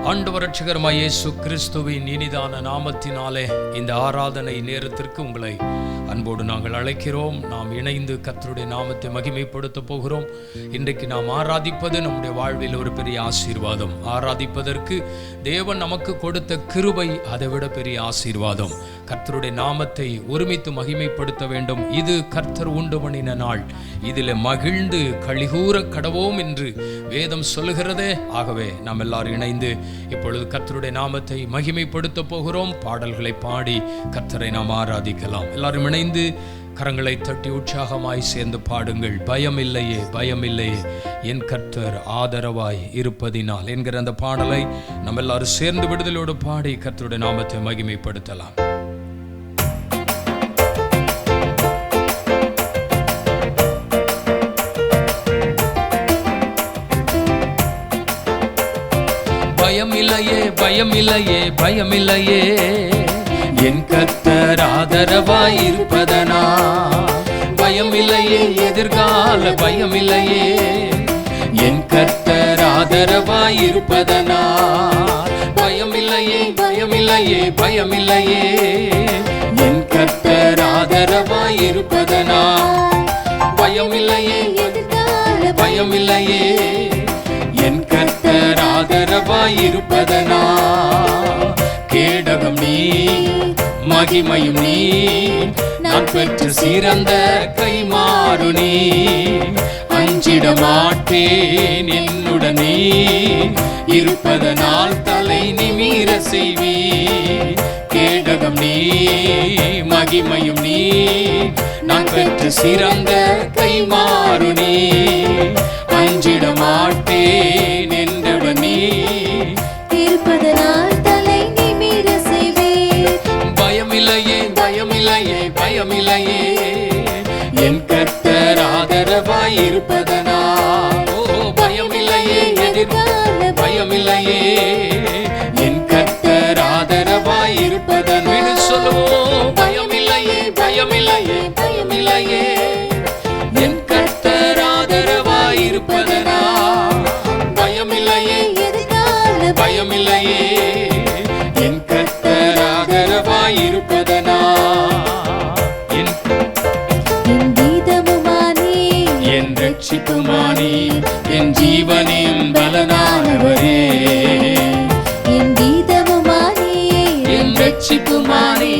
ஆண்டவர் இரட்சகருமாகிய இயேசு கிறிஸ்துவின் இனிதான நாமத்தினாலே இந்த ஆராதனை நேரத்திற்கு உங்களை அன்போடு நாங்கள் அழைக்கிறோம். நாம் இணைந்து கர்த்தருடைய நாமத்தை மகிமைப்படுத்த போகிறோம். இன்றைக்கு நாம் ஆராதிப்பது நம்முடைய வாழ்வில் ஒரு பெரிய ஆசீர்வாதம். ஆராதிப்பதற்கு தேவன் நமக்கு கொடுத்த கிருபை அதைவிட பெரிய ஆசீர்வாதம். கர்த்தருடைய நாமத்தை ஒருமித்து மகிமைப்படுத்த வேண்டும். இது கர்த்தர் உண்டு பண்ணின நாள், இதில் மகிழ்ந்து களிகூர கடவோம் என்று வேதம் சொல்லுகிறதே. ஆகவே நாம் எல்லாரும் இணைந்து இப்பொழுது கர்த்தருடைய நாமத்தை மகிமைப்படுத்த போகிறோம். பாடல்களை பாடி கர்த்தரை நாம் ஆராதிக்கலாம். எல்லாரும் இணைந்து கரங்களை தட்டி உற்சாகமாய் சேர்ந்து பாடுங்கள். பயமில்லையே பயமில்லையே என் கர்த்தர் ஆதரவாய் இருப்பதினால் என்கிற அந்த பாடலை நம்ம எல்லாரும் சேர்ந்து விடுதலோடு பாடி கர்த்தருடைய நாமத்தை மகிமைப்படுத்தலாம். பயமில்லையே பயமில்லையே பயமில்லையே என் கர்த்தர் ஆதரவாய் இருப்பதனா. பயமில்லையே எதிர்கால பயமில்லையே என் கர்த்தர் ஆதரவாய் இருப்பதனா. பயமில்லையே பயமில்லையே பயமில்லையே என் கர்த்தர் ஆதரவாய் இருப்பதனா. பயமில்லையே பயமில்லையே என் கர்த்தர் ஆதரவாய் இருப்பதனா. கேடகம் நீ மகிமையும் நீ நான் பெற்ற சிறந்த கைமாறு நீ. அஞ்சிட மாட்டேன் என்னுடனே இருப்பதனால் தலை நிமிர செய்வி. கேடகம் நீ மகிமையும் நீ நான் பெற்ற சிறந்த கைமாறு நீ. அஞ்சிட மாட்டேன் என்றவனே இருப்பதனால் தலை நிமிர செய்வே. பயமில்லையே பயமில்லையே பயமில்லையே என் கர்த்தர் ஆதரவாய் இருப்பதனா. ஓ பயமில்லையே எதிர்கால பயமில்லையே என் கர்த்தர் ஆதரவாய் இருப்பதனா. சொல்லுவோம் பயமில்லையே பயமில்லையே பயமில்லையே என் கர்த்தர் ஆதரவாய் இருப்பதனா. பயமில்லையே எதிர்கால பயமில்லையே என் கர்த்தர் ஆதரவாய் இருப்பதனா. என் கீதமுமானே என் ரட்சிப்புமானே என் ஜீவனின் பலனானவரே. என் கீதமுமானே என் ரட்சிப்புமானே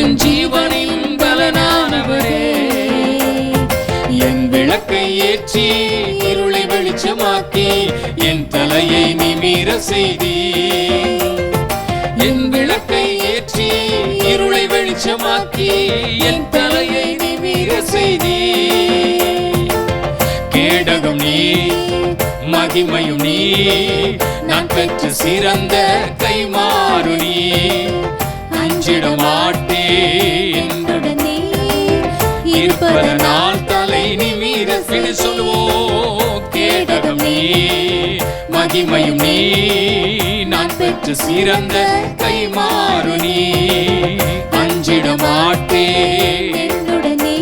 என் ஜீவனின் பலனானவரே. என் விளக்கை ஏற்றி இருளை வெளிச்சமாக்கி என் தலையை நிமிர செய்தி. என் விளக்கை ஏற்றி இருளை வெளிச்சமாக்கி என் தலையை நிமிர செய்தி. கேடகம் நீ மகிமையும் நீ நான் பெற்ற சிறந்த கைமாறு நீ. அஞ்சிட மாட்டேன் உடனே இருப்பதனால் தலை நிமிர சொல்லுவோம். கேடகம் நீ மகிமையும் நீ நான் பெற்ற சிறந்த கைமாறு நீ. அஞ்சிட மாட்டேன் உடனே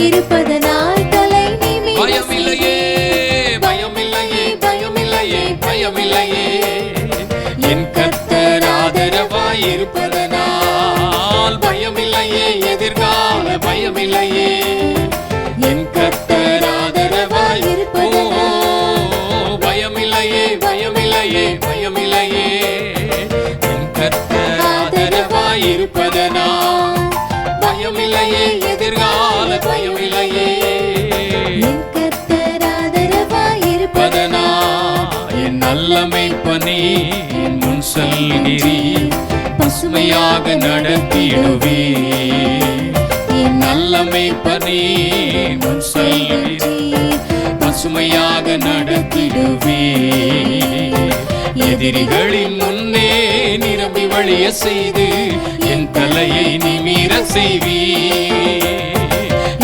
இருப்பதனால் தலை நிமிர. பயமில்லையே பயமில்லையே பயமில்லையே பயமில்லையே என் கர்த்தர் ஆதரவாய் இருப்பதனால். பயமில்லையே எதிர்கால பயமில்லையே என் கர்த்தர் ஆதரவாய் இருப்பதனா. பயமில்லையே பயமில்லையே பயமில்லையே என் கர்த்தர் ஆதரவாய் இருப்பதனா. பயமில்லையே எதிர்கால பயமில்லையே என் கர்த்தர் ஆதரவாய் இருப்பதனா. என் நல்ல மேய்ப்பனே என் முன் செல்கிறீ பசுமையாக நடத்திடுவே. என் நல்ல மேய்ப்பனே முன் செல்கிறீ பசுமையாக நடத்திடுவே. எதிரிகளின் முன்னே நிரம்பி வழிய செய்து என் தலையை நிமிர செய்வி.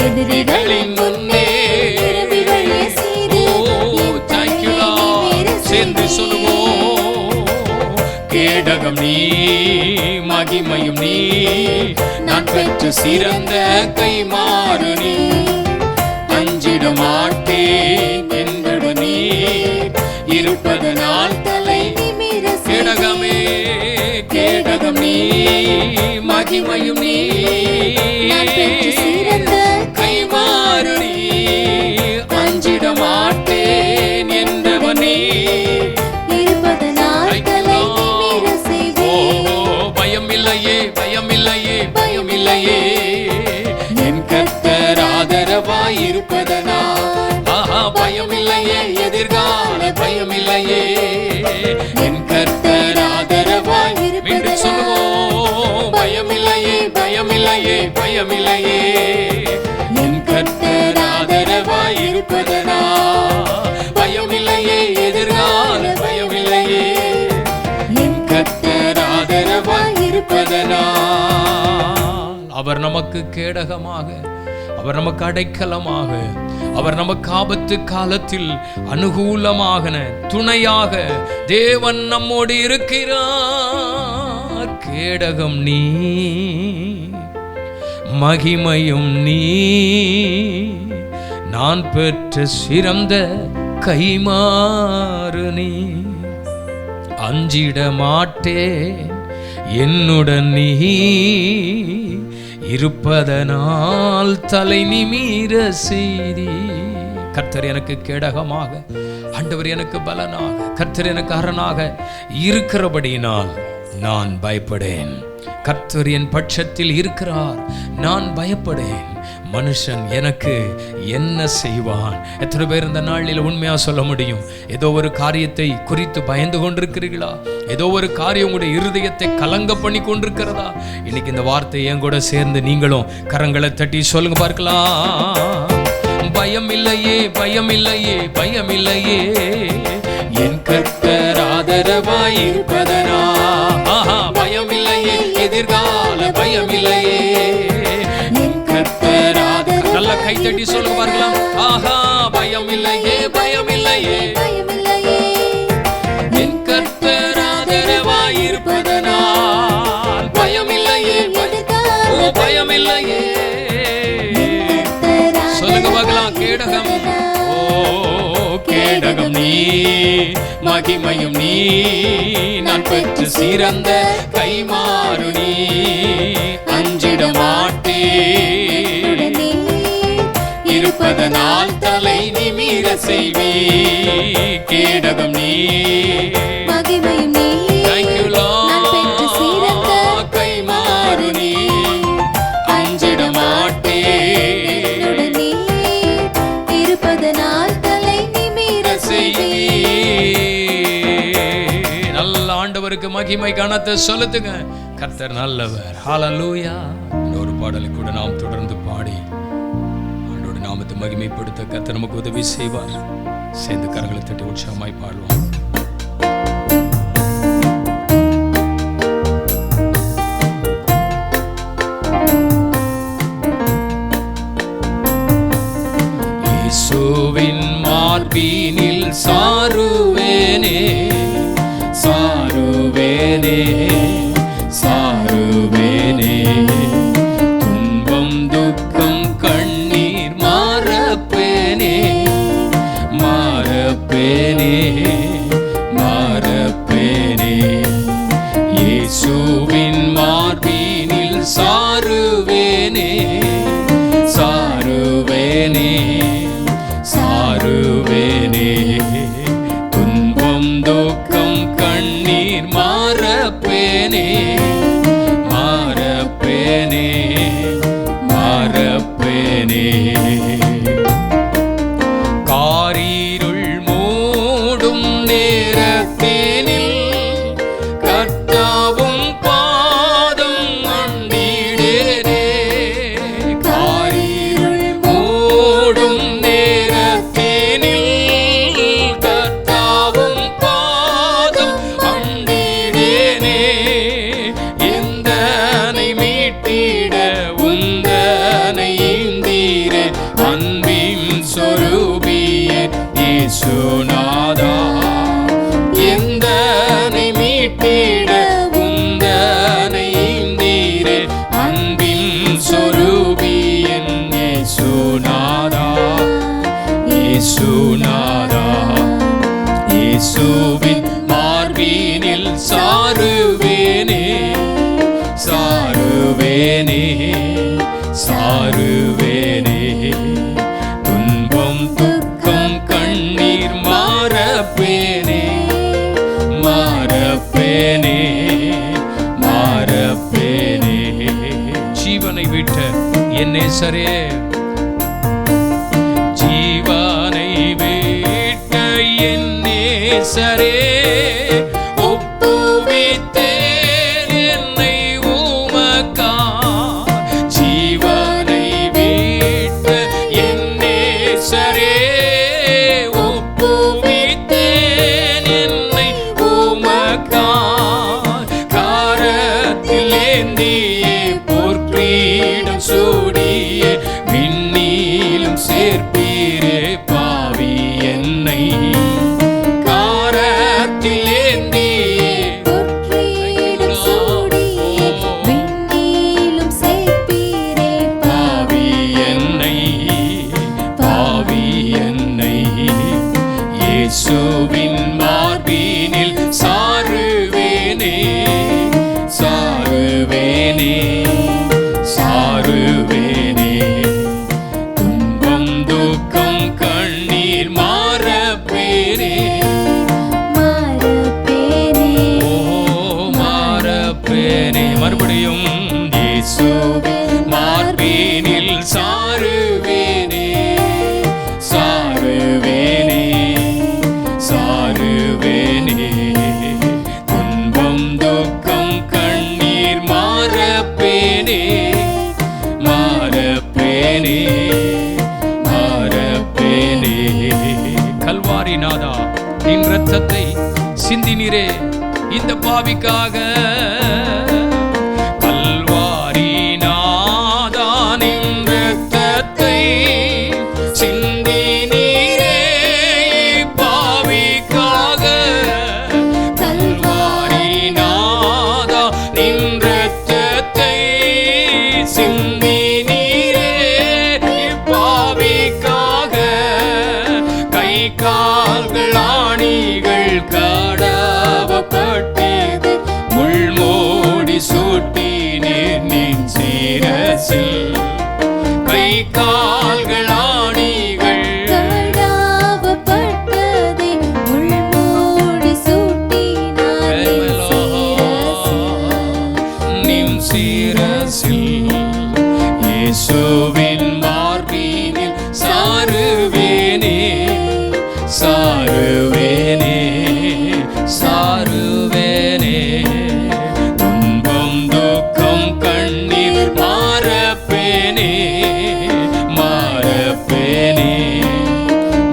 எதிரிகளின் முன்னே சேர்ந்து சொல்லுவோம். கேடகம் நீ மகிமையும் நீ நான் பெற்ற சிறந்த கைமாறு நீ. அஞ்சிட மாட்டேன் என்பவனே இருப்பதனால் தலை நிமிர மகிமையும் நீ நான் பெற்ற சிறந்த கைமாறு நீ அஞ்சிட மாட்டேன் என்றவன் நீ இருப்பதனால் தலை நிமிர செய்வேன். பயமில்லையே பயமில்லையே பயமில்லையே என் கர்த்தர் ஆதரவாய் இருப்பதனால் பயமில்லையே எதிர்கால பயமில்லையே என் கர்த்தர் ஆதரவாய் மீண்டும் சொல்லுவோம் பயமில்லையே பயமில்லையே பயமில்லையே என் கர்த்தர் ஆதரவாய் இருப்பதனால் பயமில்லையே எதிர்கால பயமில்லையே என் கர்த்தர் ஆதரவாய் இருப்பதனால் அவர் நமக்கு கேடகமாக அவர் நமக்கு அடைக்கலமாக அவர் நமக்கு ஆபத்து காலத்தில் அனுகூலமாக துணையாக தேவன் நம்மோடு இருக்கிறார். கேடகம் நீ மகிமையும் நீ நான் பெற்ற சிறந்த கைமாறு நீ அஞ்சிட மாட்டேன் என்னுடன் நீ இருப்பதனால் தலை நிமிர செய்தி. கர்த்தர் எனக்கு கேடகமாக ஆண்டவர் எனக்கு பலனாக கர்த்தர் எனக்கு அரணாக இருக்கிறபடியினால் நான் பயப்படேன். கர்த்தர் என் பட்சத்தில் இருக்கிறார், நான் பயப்படேன். மனுஷன் எனக்கு என்ன செய்வான்? எத்தனை பேர் இந்த நாளில் உண்மையா சொல்ல முடியும்? ஏதோ ஒரு காரியத்தை குறித்து பயந்து கொண்டிருக்கிறீர்களா? ஏதோ ஒரு காரியம் உங்களுடைய இருதயத்தை கலங்க பண்ணி கொண்டிருக்கிறதா? இன்னைக்கு இந்த வார்த்தை என் கூட சேர்ந்து நீங்களும் கரங்களை தட்டி சொல்லுங்க பார்க்கலாம். பயம் இல்லையே பயம் இல்லையே பயம் இல்லையே என் கர்த்தர் ஆதரவாய் இருப்பதனா. பயம் இல்லையே எதிர்கால பயம் இல்லையே என் கர்த்தர் ஆதரவாய். நல்ல கை தட்டி சொல்லுங்க பார்க்கலாம். ஆஹா பயம் இல்லையே பயம் இல்லையே என் கர்த்தர் ஆதரவாய் இருப்பதனால் பயம் இல்லையே பயம் இல்லையே. சொல்லுங்க பார்க்கலாம். கேடகம் ஓ கேடகம் நீ மகிமையும் நீ நான் பெற்ற சிறந்த கைமாறு நீ அஞ்சிட மாட்டேன் இருப்பதனால் தலை நிமிர செய்வே. கேடகம் நீ மகிமையும் நீ Thank you Lord. நான் பெற்ற சிறந்த கைமாறு நீ அஞ்சிட மாட்டேன் நீ இருப்பதனால் தலை நிமிர செய்வே. நல்ல ஆண்டவருக்கு மகிமை கனத்தை செலுத்துங்க. கர்த்தர் நல்லவர். ஹalleluya. ஒரு பாடலை கூட நாம் தொடர்ந்து பாடி ஆண்டோட நாமத்தை மகிமைப்படுத்த கர்த்தர் நமக்கு உதவி செய்வார். சேர்ந்து கரங்களை தட்டி உற்சாகமாய் பாடுவோம். இயேசுவின் மார்பினில் சாருவேனே சாருவேனே சாருவேனே துன்பம் துக்கம் கண்ணீர் மாறப்பேனே மாறப்பேனே மாறப்பேனே இயேசுவின் மார்பினில் சாருவேனே சாருவேனே சாருவேனே துன்பம் துக்கம் கண்ணீர் மாறப்பேனே மாறப்பேனே மாறப்பேனே. காரிருள் மூடும் நேரத்தேனில் கர்த்தாவும் பாதம் அண்டிடேனே. காரிருள் மூடும் நேரத்தேனில் கர்த்தாவும் பாதம் அண்டிடேனே. எந்தனை மீட்டிட உந்தனை இந்தீர அன்பின் சொரூபியே இயேசுநாதா. எந்தனை மீட்டிட உந்தனை இந்தீர அன்பின் சொரூபியன் இயேசுநாதா இயேசுநாதா. இயேசுவின் மார்பினில் சாருவேனே சாருவே சாருவேனே சாருவேனே துன்பம் துக்கம் கண்ணீர் மாறப்பேனே மாறப்பேனே மாறப்பேனே ஜீவனை விட்ட என் நேசரே ஜீவனை விட்ட என் நேசரே ஒப்புவித்தேன் என்னை உமக்கா ஜீவனை விட்ட என் நேசரே ஒப்புவித்தேன் என்னை உமக்கா காரத்தில் ஏந்தியே பொற்கிரீடம் சூடியே விண்ணிலும் சேர்ப்பீரே பாவி என்னை காரத்தில் ஏந்தியே பொற்கிரீடம் சூடியே விண்ணிலும் சேர்ப்பீரே பாவி என்னை பாவி என்னை இயேசுவின் மார்பினில் சாருவேனே சாருவேனே சாருவேனே துன்பம் துக்கம் கண்ணீர் மாறப்பேனே மாறப்பேனே ஓ மாறப்பேனே மறுபடியும் இயேசுவின் மார்பினில் சாருவேனே சாருவேனே சாருவேனே துன்பம் துக்கம் கண்ணீர் மாறப்பேனே மாறப்பேனே மாறப்பேனே கல்வாரி நாதா நின் இரத்தத்தை சிந்தினீரே இந்த பாவிக்காக கல்வாரி நாதா நின் இரத்தத்தை சிந்தினீரே பாவிக்காக கல்வாரி நாதா நின் இரத்தத்தை சிந்தினீரே பாவிக்காக கை கால்கள் ஆணிகள் கடவப்பட்டது முள்மூடி சூட்டினீர் நின் சிரசில் கை கால்கள் ஆணிகள் கடாவப்பட்டதே முள்மூடி சூட்டினார் நின் சிரசில் இயேசுவின் மார்பினில் சாருவேனே சாருவேனே சாருவேனே துன்பம் துக்கம் கண்ணீர் மாறப்பேனே மாறப்பேனே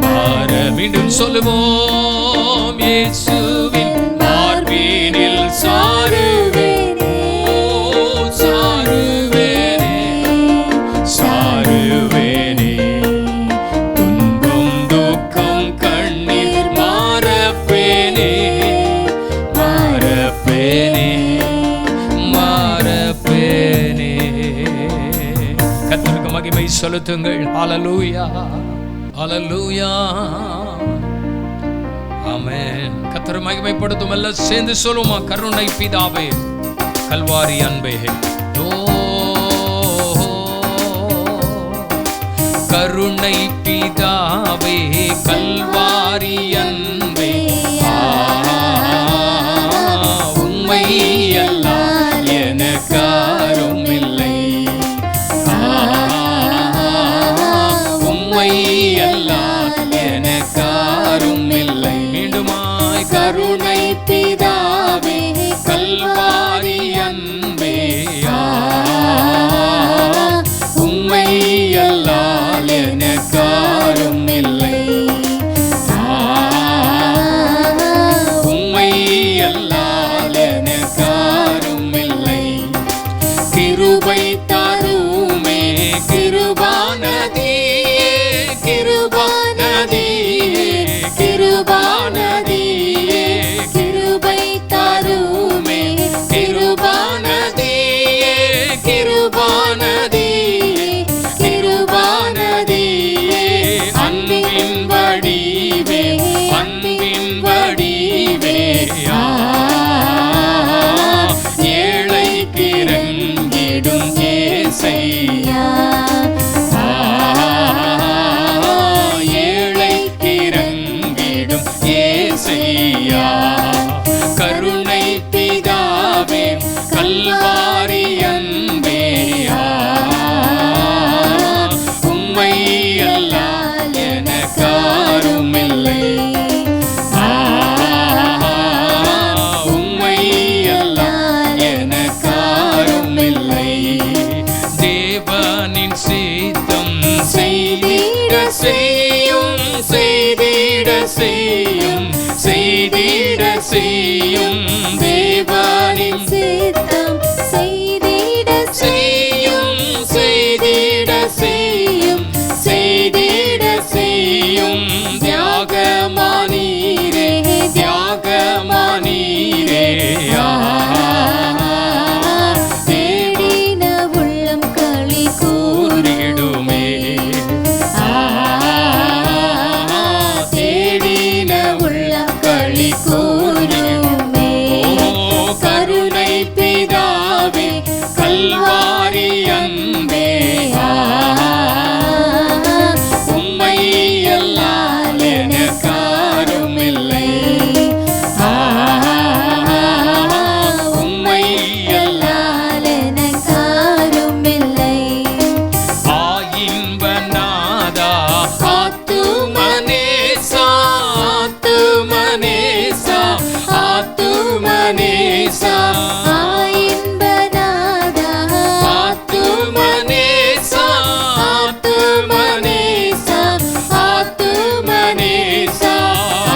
மாற மீண்டும் சொல்லுவோம் இயேசுவின் மார்பினில் சாருவேனே ஓ சாருவேனே சாருவேனே துன்பம் துக்கம் கண்ணீர் மாறப்பேனே மாறப்பேனே மாறப்பேனே கர்த்தருக்கு மகிமை செலுத்துங்கள் ஹல்லேலூயா ஹல்லேலூயா ஆமென் கர்த்தரை மகிமைப்படுத்தும் எல்லாம் சேர்ந்து சொல்லுமா கருணை பிதாவே கல்வாரி அன்பே ஓ கருணை பிதாவே கல்வாரி அன்பே உம்மை எல்லாம் எனக்காரும் இல்லை உம்மை எல்லாம் எனக்காரும் இல்லை மீண்டுமாய் கருணை பிதாவே கல்வாரி அன்பே உம்மை அல்லால் எனக்காரும் இல்லை உம்மை அல்லால் எனக்காரும் ஏசையா. ஏழைக்கு இறங்கிடும் ஏசையா. கருணை பிதாவே கல்வாரி அன்பேயா. உம்மை அல்லால் எனக்காருமில்லை. உம்மை அல்லால் எனக்காருமில்லை. தேவனின் சித்தம் செய்திட செய்யும், செய்திட செய்யும், செய்திட செய்யும். தேவனின் சித்தம் செய்திட செய்யும், செய்திட செய்யும், செய்திட செய்யும். தியாகமானீரே, தியாகமானீரே. தேடின உள்ளம் களி கூறிடுமே. தேடின உள்ளம் களி கூறுமே. கருணை பிதாவே கல்வாரி அன்பே. உம்மை அல்லால் எனக்காருமில்லை. உம்மை அல்லால் எனக்காருமில்லை. ஆயின்பநாதா ஆத்துமனேசா, ஆத்துமனேசா, ஆத்துமனேசா. ஆயின்பநாதா ஆத்துமனேசா, ஆத்துமனேசா, ஆத்துமனேசா.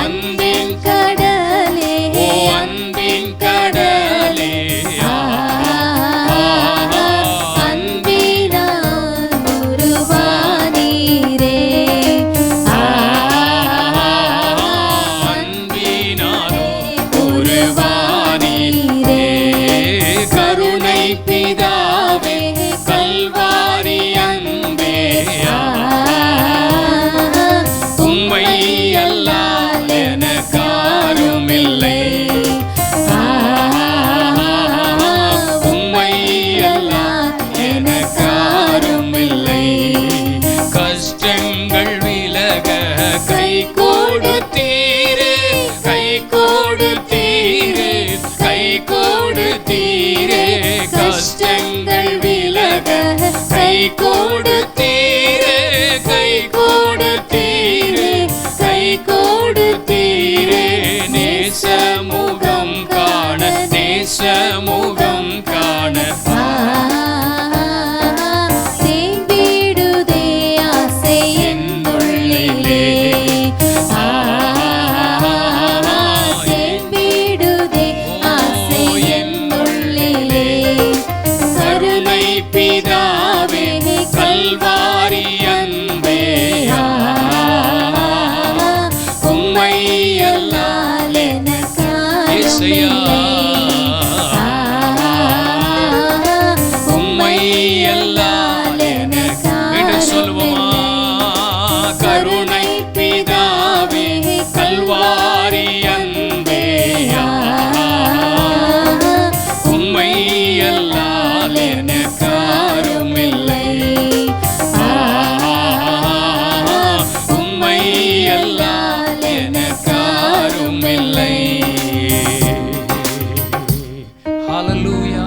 அன்பின் கடலே ஓ அன்பின் கடலே. அன்பினால் உருவானீரே. அன்பினாலோ உருவானீரே. கருணை பிதாவே கல்வாரி அன்பே. உம்மை அல்லால் எனக்காருமில்லை. உம்மை அல்லால் எனக்காருமில்லை. கஷ்டங்கள் விலக கை கொடுத்தீரே, கை கொடுத்தீரே, கை கொடுத்தீரே. கஷ்டங்கள் விலக கை கொடுத்தீரே, கை கொடுத்தீரே, கை கொடுத்தீரே. நேசமுகம் காண, நேசமுகம் காண. தேம்பிடுதே ஆசை என் உள்ளிலே. தேம்பிடுதே ஆசை என் உள்ளிலே. கருணை பிதாவே கல்வாரி அன்பே. உம்மை அல்லால் ஏசையா. உம்மை அல்லால் என்று சொல்லுவோமா. கருணை பிதாவே கல்வாரி அன்பே. உம்மை அல்லால் எனக்காருமில்லை. உம்மை அல்லால் எனக்காருமில்லை. ஹல்லேலூயா.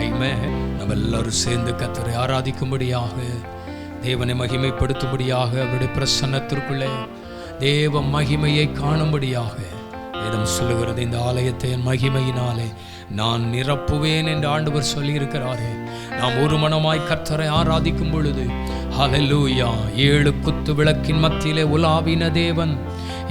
ஆமென். நம்ம எல்லாரும் சேர்ந்து கர்த்தரை ஆராதிக்கும்படியாக, தேவனை மகிமைப்படுத்தும்படியாக, அவருடைய பிரசன்னத்திற்குள்ளே தேவ மகிமையை காணும்படியாக வேதம் சொல்லுகிறது. இந்த ஆலயத்தை என் மகிமையினாலே நான் நிரப்புவேன் என்று ஆண்டவர் சொல்லியிருக்கிறாரே. நாம் ஒரு மனமாய் கர்த்தரை ஆராதிக்கும் பொழுது ஹல்லேலூயா. 7 குத்து விளக்கின் மத்தியிலே உலாவின தேவன்,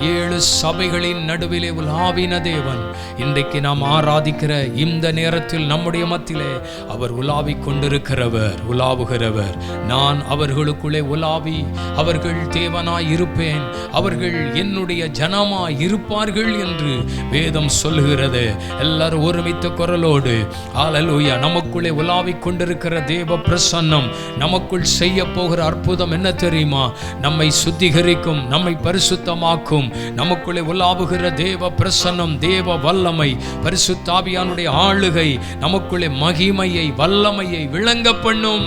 7 சபைகளின் நடுவிலே உலாவின தேவன், இன்றைக்கு நாம் ஆராதிக்கிற இந்த நேரத்தில் நம்முடைய மத்தியிலே அவர் உலாவிக் கொண்டிருக்கிறவர், உலாவுகிறவர். நான் அவர்களுக்குள்ளே உலாவி அவர்கள் தேவனாய் இருப்பேன், அவர்கள் என்னுடைய ஜனமாய் இருப்பார்கள் என்று வேதம் சொல்லுகிறது. எல்லாரும் ஒருமித்த குரலோடு ஹல்லேலூயா. நமக்குள்ளே உலாவிக் கொண்டிருக்கிற தேவ பிரசன்னம் நமக்குள் செய்ய போகிற அற்புதம் என்ன தெரியுமா? நம்மை சுத்திகரிக்கும், நம்மை பரிசுத்தமாக்கும், நமக்குள்ளே உலாவுகிற தேவ பிரசன்னம், தேவ வல்லமை, பரிசுத்த ஆவியானுடைய ஆளுகை நமக்குள்ளே மகிமையை, வல்லமையை விளங்க பண்ணும்.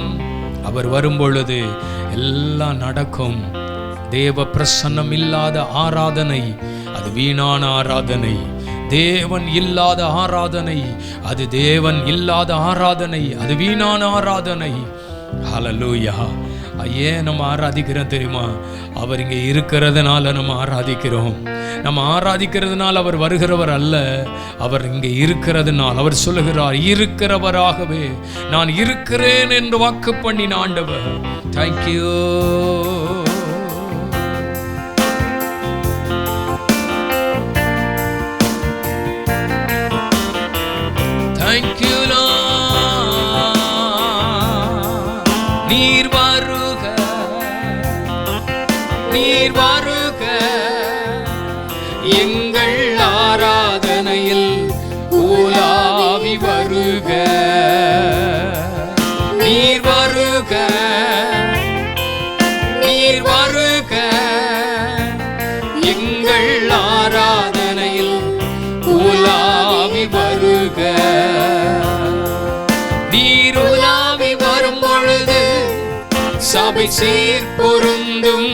அவர் வரும்பொழுது எல்லாம் நடக்கும். தேவ பிரசன்னம் இல்லாத ஆராதனை அது வீணான ஆராதனை. தேவன் இல்லாத ஆராதனை அது தேவன் இல்லாத ஆராதனை, அது வீணான ஆராதனை. ஹல்லேலூயா. ஏன் நம்ம ஆராதிக்கிறோம் தெரியுமா? அவர் இங்கே இருக்கிறதுனால நம்ம ஆராதிக்கிறோம். நம்ம ஆராதிக்கிறதுனால அவர் வருகிறவர் அல்ல, அவர் இங்கே இருக்கிறதுனால். அவர் சொல்லுகிறார், இருக்கிறவராகவே நான் இருக்கிறேன் என்று வாக்கு பண்ணின ஆண்டவர். தேங்க்யூ. Thank you Lord. நீர் வருக, நீர் வருக, எங்கள் ஆராதனையில் உலாவி வருக. நீர் வருக, நீர் வருக, எங்கள் ஆராதனையில் உலாவி வருக. நீர் உலாவி வரும் பொழுது சபை சீர் பொருந்தும்.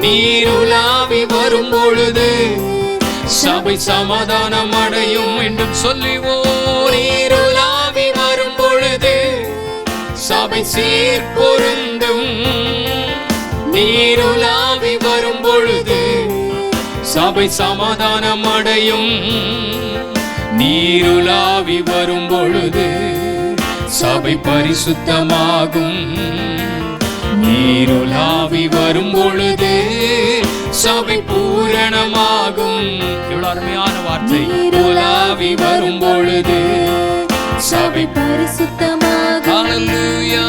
நீர் உலாவி வரும் பொழுது சபை சமாதானம் அடையும் என்றும் சொல்லிவோ. நீர் உலாவி வரும் பொழுது சபை சீர் பொருந்தும். நீர் உலாவி வரும் பொழுது சபை சமாதானம் அடையும். நீருலாவி வரும் பொழுது சபை பரிசுத்தமாகும். நீருலாவி வரும் பொழுது சபை பூரணமாகும். இவ்வளவு அருமையான வார்த்தை. உலாவி வரும் பொழுது சபை பரிசுத்தமாகும். ஹல்லேலூயா.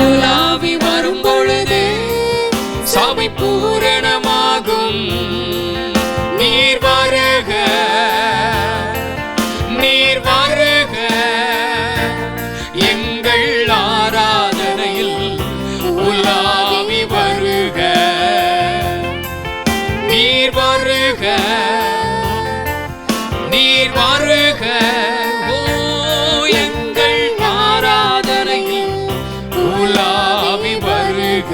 உலாவி வரும் பொழுது சபை பூரணமாகும். நீர் வருக, நீர் வருக, எங்கள் ஆராதனையில் உலாவி வருக. நீர் வருக, நீர் வருக, ஓ எங்கள் ஆராதனையில் உலாவி வருக.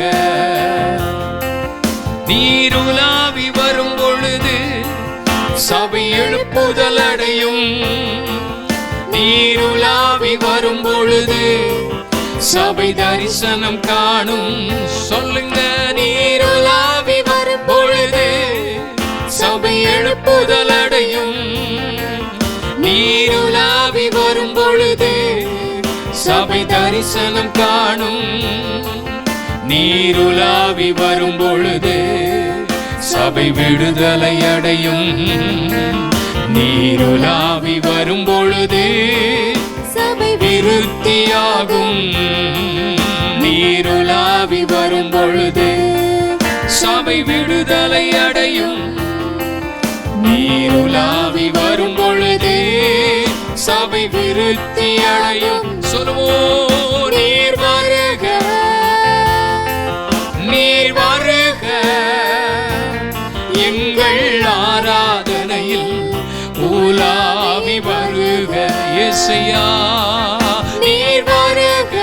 நீர் உலாவி வரும் பொழுது சபை எழுப்புதல் அடையும். நீர் உலாவி வரும் பொழுது சபை தரிசனம் காணும். சொல்லுங்க. நீர் உலாவி வரும் பொழுது சபை எழுப்புதல் அடையும். நீர் உலாவி வரும் பொழுது சபை தரிசனம் காணும். நீருலாவி வரும் பொழுது சபை விடுதலை அடையும். நீருலாவி வரும் பொழுது சபை விருத்தியாகும். நீருலாவி வரும் பொழுது சபை விடுதலை அடையும். நீருலாவி வரும் பொழுது சபை விருத்தி அடையும். சொல்லுவோம். நீர் வருக, நீர் வருக, எங்கள் ஆராதனையில் உலாவி வருக. இயேசையா நீர் வருக,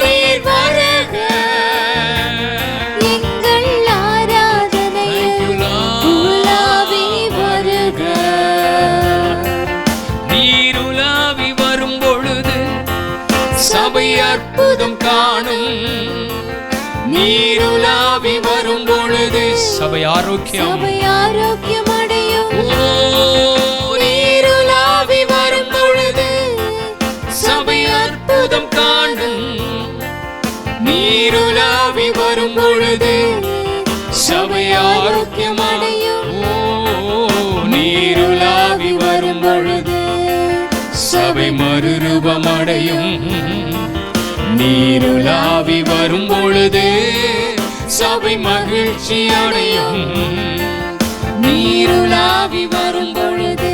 நீர் வருக, எங்கள் ஆராதனையில் உலாவி வருக. நீர் உலாவி வரும் பொழுது சபை அற்புதம் காணும். நீருலாவி வரும் பொழுது சபை ஆரோக்கியம், சபை ஆரோக்கியம் அடையும். நீருலாவி வரும் பொழுது சபை அற்புதம் காணும். நீருலாவி வரும் பொழுது சபை ஆரோக்கியம் அடையும். நீருலாவி வரும் பொழுது சபை மறுரூபம் அடையும். நீருலாவி வரும் பொழுது சபை மகிழ்ச்சி அடையும். நீருலாவி வரும் பொழுது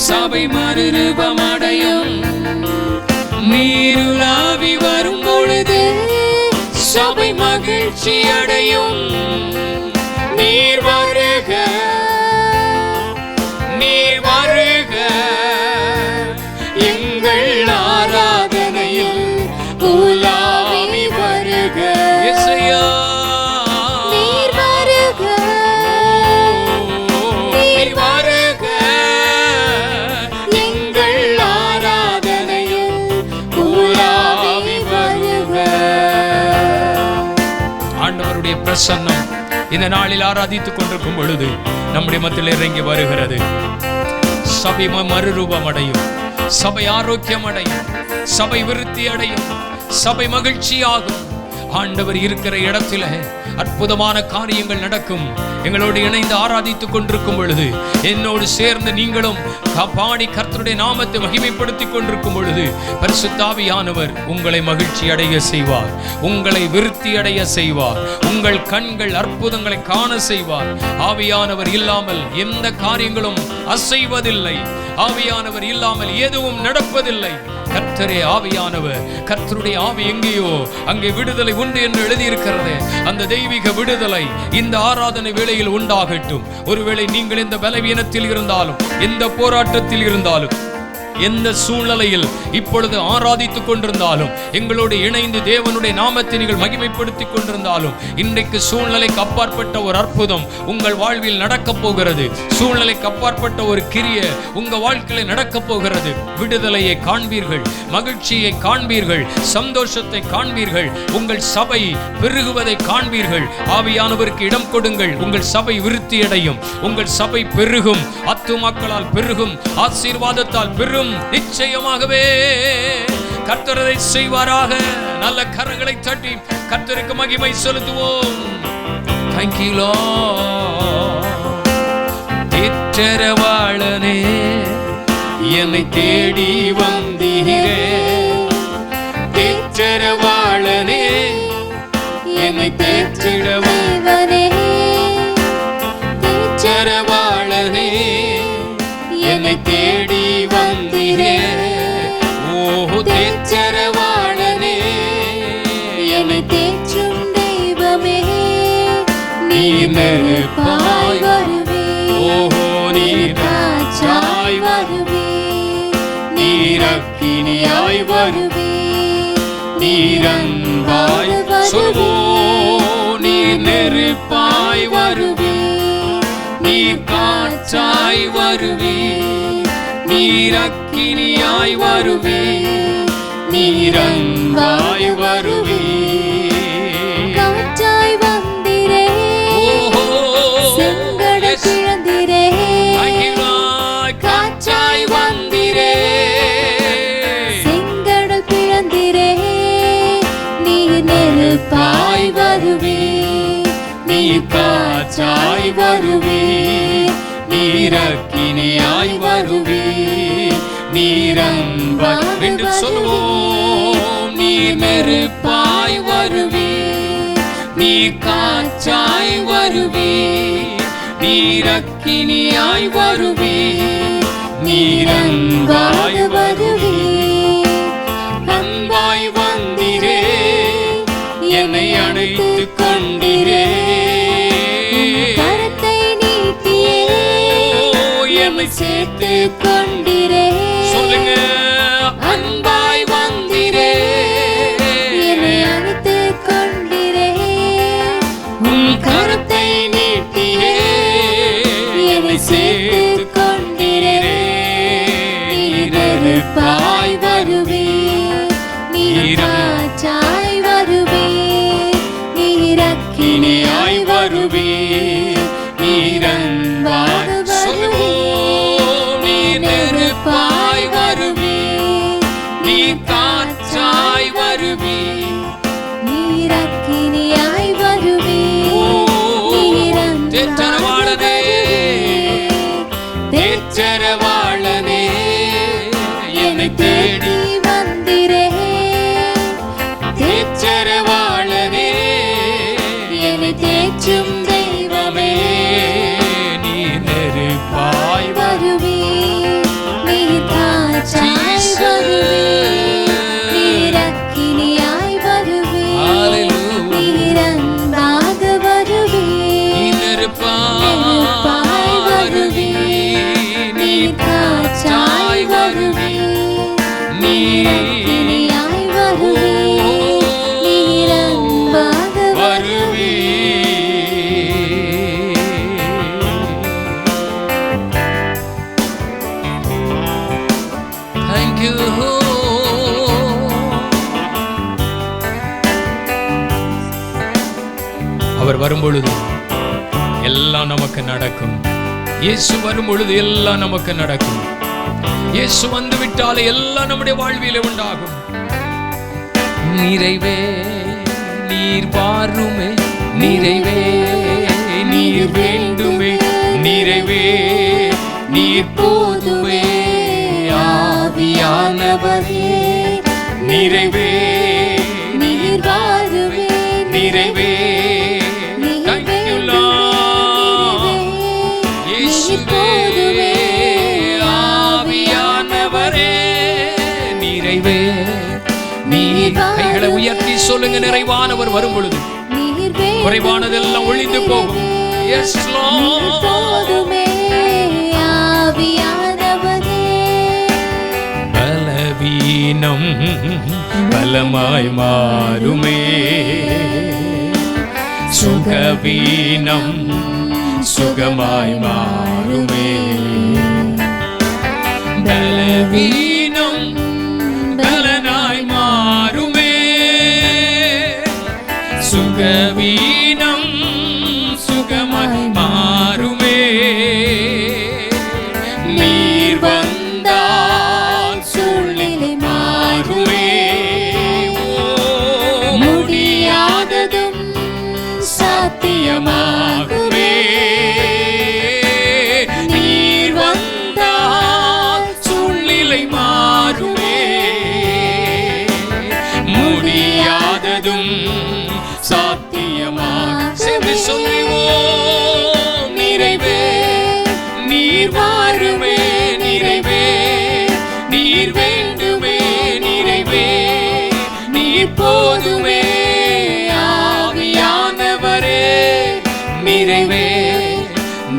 சபை மறுரூபம் அடையும். நீருலாவி வரும் பொழுது சபை மகிழ்ச்சி அடையும். நீர் வருக, நீர் வருக, எங்கள் ஆராதனையில் உலாவி வருக. இயேசுயா நீர் வருக, நீர் வருக, எங்கள் ஆராதனையில் உலாவி வருக. ஆண்டவருடைய பிரசன்னம் இந்த நாளில் ஆராதித்துக் கொண்டிருக்கும் பொழுது நம்முடைய மத்தியில் இறங்கி வருகிறது. சபை மறுரூபம் அடையும், சபை ஆரோக்கியம் அடையும், சபை விருத்தி அடையும், சபை மகிழ்ச்சியாகும். ஆண்டவர் இருக்கிற இடத்துல அற்புதமான காரியங்கள் நடக்கும். எங்களோடு இணைந்து ஆராதித்துக் கொண்டிருக்கும் பொழுது, என்னோடு சேர்ந்து நீங்களும் பாடி கர்த்தருடைய நாமத்தை மகிமைப்படுத்திக் கொண்டிருக்கும் பொழுது, பரிசுத்த ஆவியானவர் உங்களை மகிழ்ச்சி அடைய செய்வார், உங்களை விருத்தி அடைய செய்வார், உங்கள் கண்கள் அற்புதங்களை காண செய்வார். ஆவியானவர் இல்லாமல் எந்த காரியங்களும் அசைவதில்லை, ஆவியானவர் இல்லாமல் எதுவும் நடப்பதில்லை. கர்த்தரே ஆவியானவர். கர்த்தருடைய ஆவி எங்கேயோ அங்கே விடுதலை உண்டு என்று எழுதியிருக்கிறது. அந்த தெய்வீக விடுதலை இந்த ஆராதனை வேளையில் உண்டாகட்டும். ஒருவேளை நீங்கள் இந்த பலவீனத்தில் இருந்தாலும், எந்த போராட்டத்தில் இருந்தாலும், எந்த சூழ்நிலையில் இப்பொழுது ஆராதித்துக் கொண்டிருந்தாலும், எங்களோடு இணைந்து தேவனுடைய நாமத்தை நீங்கள் மகிமைப்படுத்திக் கொண்டிருந்தாலும், இன்றைக்கு சூழ்நிலைக்கு அப்பாற்பட்ட ஒரு அற்புதம் உங்கள் வாழ்வில் நடக்கப் போகிறது. சூழ்நிலைக்கு அப்பாற்பட்ட ஒரு கிரிய உங்க வாழ்க்கையில நடக்கப் போகிறது. விடுதலையை காண்பீர்கள், மகிழ்ச்சியை காண்பீர்கள், சந்தோஷத்தை காண்பீர்கள், உங்கள் சபை பெருகுவதை காண்பீர்கள். ஆவியானவருக்கு இடம் கொடுங்கள், உங்கள் சபை விருத்தி அடையும், உங்கள் சபை பெருகும், ஆத்துமாக்களால் பெருகும், ஆசீர்வாதத்தால் பெருகும். நிச்சயமாகவே கர்த்தரை செய்வாராக. நல்ல கரங்களை தட்டி கர்த்தருக்கு மகிமை செலுத்துவோம். Thank you Lord. தேற்றரவாளனே என்னை தேடி வந்தீரே, தேற்றரவாளனே என்னை தேற்றிடவே, தேற்றரவாளனே என்னை தேடி வந்தீரே. ஓ தேற்றரவாளனே என்னை தேற்றும் தெய்வமே, நீர் நெருப்பாய் வருவே, ஓஹோ நீர் காற்றாய் வருவே, நீர் அக்கினியாய் வருவே, நீர் அன்பாய் சொல்வோம். நீர் நெருப்பாய் வருவே, நீர் காற்றாய் வருவே, நீர் அக்கினியாய் வருவே, நீர் அன்பாய் வருவே. காற்றாய் வந்திரே, செங்கட பிளந்திரே, காற்றாய் வந்திரே, செங்கடல் பிளந்திரே, நீர் நெருப்பாய் வருவே, நீர் காற்றாய் வருவே, நீர் அக்கினியாய் வருவே, நீர் அன்பாய். என்று சொல்வோம். நீர் நெருப்பாய் வருவே, நீர் காற்றாய் வருவே, நீர் அக்கினியாய் வருவே, நீர் அன்பாய் வருவே. அன்பாய் வந்திரே, என்னை அணைத்துக் கொண்டிரே, கரத்தை நீட்டியே என்னை சேர்த்து கொண்டிரே. சொல்லுங்க. அன்பாய் வந்திரே, என்னை அணைத்துக் கொண்டிரே, உன் கரத்தை நீட்டியே என்னை சேர்த்து கொண்டிரே. நீர் நெருப்பாய் வருவே, நீர் காற்றாய் வருவே, நீர் அக்கினியாய் வருவே, நீர் அன்பாய் சொல்வோம். நீர் நெருப்பாய் வருவே, நீர் காற்றாய் வருவே, நீர் அக்கினியாய் வருவே, நீர் அன்பாய் தேற்றரவாளனே, தேற்றரவாளனே என்னை தேடி வந்திரே, தேற்றரவாளனே என்னை தேற்றும் தெய்வமே, நீர் நெருப்பாய் வருவே, நீர் காற்றாய் வருவே, நீர் அக்கினியாய் வருவே, Hallelujah. பொழுது எல்லாம் நமக்கு நடக்கும். இயேசு வரும் பொழுது எல்லாம் நமக்கு நடக்கும். இயேசு வந்து விட்டாலே எல்லாம் நம்முடைய வாழ்விலே உண்டாகும். நிறைவே நீர் வாருமே, நிறைவே நீர் வேண்டுமே, நிறைவே நீர் போதுமே ஆவியானவரே, நிறைவே நீர் வாருமே, நிறைவே கைகளை உயர்த்தி சொல்லுங்க. நிறைவானவர் வரும் பொழுது குறைவானதெல்லாம் ஒழிந்து போகும். Yes Lord. பலவீனம் பலமாய் மாறுமே, சுகவீனம் சுகமாய் மாறுமே, பலவீனம் பலனாய் மாறுமே, சுகவீனம் சுகமாய் மாறுமே. நீர் வந்தால் சூழ்நிலை மாறுமே, முடியாததும் சாத்தியமாகுமே. நீர் வந்தால் சூழ்நிலை மாறுமே, முடியாததும் சாத்தியமாக. சேர்ந்து சொல்லுவோம். நிறைவே நீர் வாருமே, நிறைவே நீர் வேண்டுமே, நிறைவே நீர் போதுமே ஆவியானவரே, நிறைவே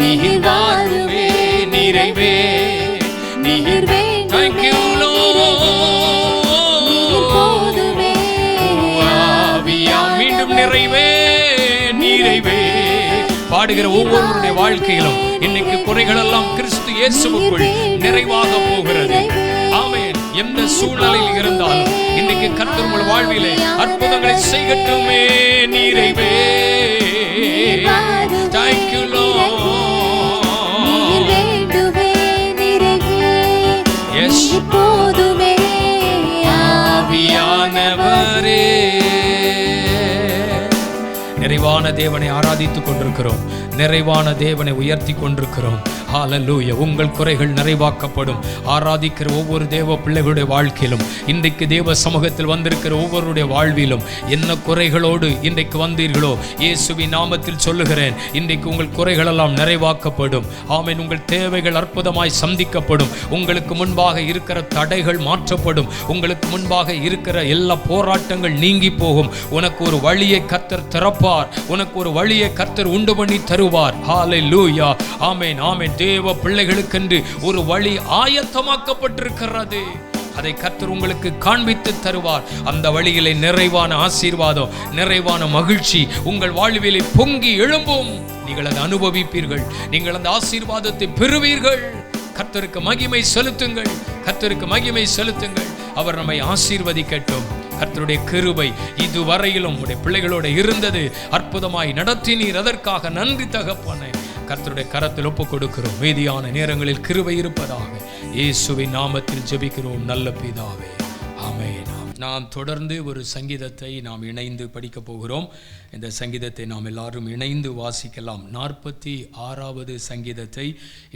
நீர் வாருமே, நிறைவே நீர் வேண்டுமே. Thank you Lord. மீண்டும் நிறைவே நிறைவே பாடுகிற ஒவ்வொருவருடைய வாழ்க்கையிலும் இன்னைக்கு குறைகள் எல்லாம் கிறிஸ்து இயேசுவுக்குள் நிறைவாக போகிறது. ஆமென். எந்த சூழ்நிலையில் இருந்தாலும் இன்னைக்கு கர்த்தர் உங்கள் வாழ்விலே அற்புதங்களை செய்யட்டுமே. நிறைவே. Thank you Lord. Yes. ஆவியானவரே. நிறைவான தேவனை ஆராதித்துக் கொண்டிருக்கிறோம், நிறைவான தேவனை உயர்த்தி கொண்டிருக்கிறோம். ஹல்லேலூயா. உங்கள் குறைகள் நிறைவாக்கப்படும். ஆராதிக்கிற ஒவ்வொரு தேவ பிள்ளைகளுடைய வாழ்க்கையிலும் இன்றைக்கு தேவ சமூகத்தில் வந்திருக்கிற ஒவ்வொருடைய வாழ்விலும் என்ன குறைகளோடு இன்றைக்கு வந்தீர்களோ இயேசுவின் நாமத்தில் சொல்லுகிறேன், இன்றைக்கு உங்கள் குறைகளெல்லாம் நிறைவாக்கப்படும். ஆமென். உங்கள் தேவைகள் அற்புதமாய் சந்திக்கப்படும். உங்களுக்கு முன்பாக இருக்கிற தடைகள் மாற்றப்படும். உங்களுக்கு முன்பாக இருக்கிற எல்லா போராட்டங்கள் நீங்கி போகும். உனக்கு ஒரு வழியை கர்த்தர் திறப்பார். உனக்கு ஒரு வழியை கர்த்தர் உண்டு பண்ணி தருவார். ஹல்லேலூயா. ஆமென். ஆமென். தேவ பிள்ளைகளுக்கென்று ஒரு வழி ஆயத்தமாக்கப்பட்டிருக்கிறது. அதை கர்த்தர் உங்களுக்கு காண்பித்து தருவார். அந்த வழியிலே நிறைவான ஆசீர்வாதம், நிறைவான மகிழ்ச்சி உங்கள் வாழ்விலே பொங்கி எழும்பும். நீங்கள் அதை அனுபவிப்பீர்கள். நீங்கள் அந்த ஆசீர்வாதத்தை பெறுவீர்கள். கர்த்தருக்கு மகிமை செலுத்துங்கள், கர்த்தருக்கு மகிமை செலுத்துங்கள். அவர் நம்மை ஆசீர்வதிக்கட்டும். கர்த்தருடைய கிருபை இதுவரையிலும் உடைய பிள்ளைகளோடு இருந்தது. அற்புதமாய் நடத்தினீர். அதற்காக நன்றி தகப்பனே. கர்த்தருடைய கரத்தில் ஒப்புக் கொடுக்கிறோம். மீதியான நேரங்களில் கிருபை இருப்பதாக இயேசுவின் நாமத்தில் ஜெபிக்கிறோம் நல்ல பிதாவே. ஆமென். நாம் தொடர்ந்து ஒரு சங்கீதத்தை நாம் இணைந்து படிக்க போகிறோம். இந்த சங்கீதத்தை நாம் எல்லாரும் இணைந்து வாசிக்கலாம். 46வது சங்கீதத்தை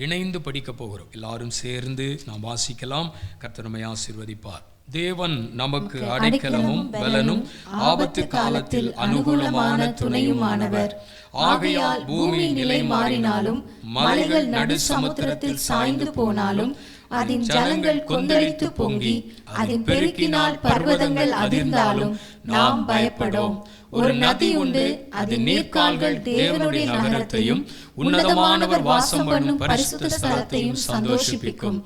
இணைந்து படிக்க போகிறோம். எல்லாரும் சேர்ந்து நாம் வாசிக்கலாம். கர்த்தர் நம்மை ஆசீர்வதிப்பார். தேவன் நமக்கு அடைக்கலமும் பலனும் ஆபத்து காலத்தில் அனுகூலமான துணையுமானவர். ஆகையால் பூமி நிலை மாறினாலும் மலைகள் நடு சமுத்திரத்தில் சாய்ந்து போனாலும் அதன் ஜலங்கள் கொந்தளித்து பொங்கி அதன் பெருக்கினால் பர்வதங்கள் அதிர்ந்தாலும் நாம் பயப்படோம். ஒரு நதி உண்டு, அது நீர்க்கால்கள் தேவனுடைய நகரத்தையும் உன்னதமானவர் வாசம் பண்ணும் பரிசுத்த ஸ்தலத்தையும் சந்தோஷிப்பிக்கும்.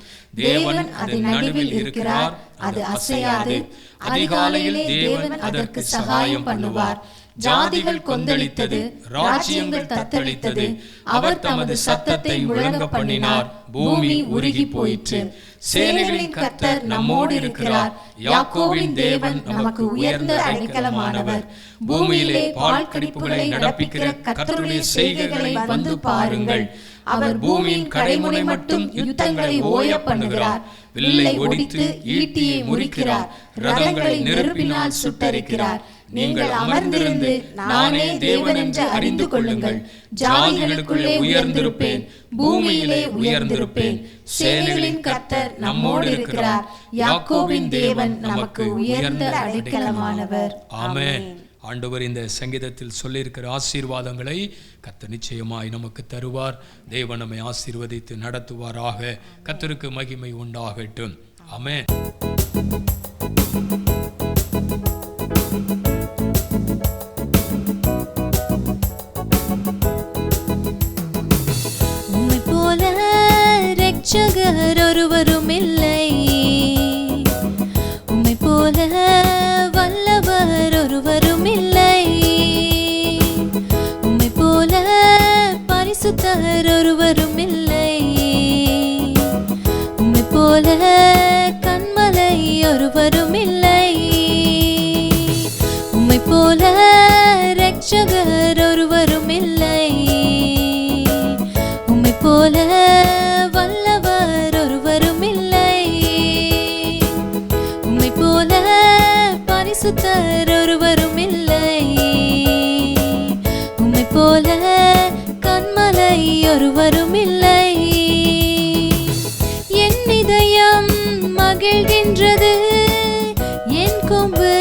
தேவன் அதன் நடுவில் இருக்கிறார், அது அசையாது. அதிகாலையில் தேவன் அதற்கு சகாயம் பண்ணுவார். ஜாதிகள் கொந்தளித்தது, ராஜ்யங்கள் தத்தளித்தது. அவர் தமது சத்தத்தை முழங்க பண்ணினார், பூமி உருகி போயிற்று. சேனைகளின் கர்த்தர் நம்மோடு இருக்கிறார். யாக்கோபின் தேவன் நமக்கு உயர்ந்த அடைக்கலமானவர். பூமியிலே பால் கடிப்புகளை நடப்பிக்கிற கர்த்தருடைய செய்கைகளை வந்து பாருங்கள். அவர் பூமியின் கடைமுனை மட்டும் யுத்தங்களை ஓய பண்ணுகிறார். வில்லை ஒடித்து ஈட்டியை முறிக்கிறார். ரதங்களை நெருப்பினால் சுட்டரிக்கிறார். நீங்கள் அமர்ந்திருந்து நானே தேவன் என்று அறிந்து கொள்ளுங்கள். ஜாதிகளுக்குள்ளே உயர்ந்திருப்பேன், பூமியிலே உயர்ந்திருப்பேன். சேனைகளின் கர்த்தர் நம்மோடு இருக்கிறார். யாக்கோபின் தேவன் நமக்கு உயர்ந்த அடைக்கலமானவர். ஆமென். ஆண்டவர் இந்த சங்கீதத்தில் சொல்லியிருக்கிற ஆசீர்வாதங்களை கர்த்தர் நிச்சயமாய் நமக்கு தருவார். தேவன் நம்மை ஆசீர்வதித்து நடத்துவாராக. கர்த்தருக்கு மகிமை உண்டாகட்டும். ஆமென். உம்மை போல இரட்சகர் ஒருவரும் இல்லை. உம்மை போல வல்லவர் ஒருவரும் இல்லை. உம்மை போல பரிசுத்தர் ஒருவரும் இல்லை. உம்மை போல கன்மலை ஒருவரும் இல்லை. உம்மை போல இரட்சகர் ஒருவரும் இல்லை. உம்மை போல வல்லவர் ஒருவரும் இல்லை. உம்மை போல பரிசுத்தர் ஒருவரும் இல்லை. உம்மை போல கன்மலை ஒருவரும் இல்லை. என் இதயம் மகிழ்கின்றது, என் கொம்பு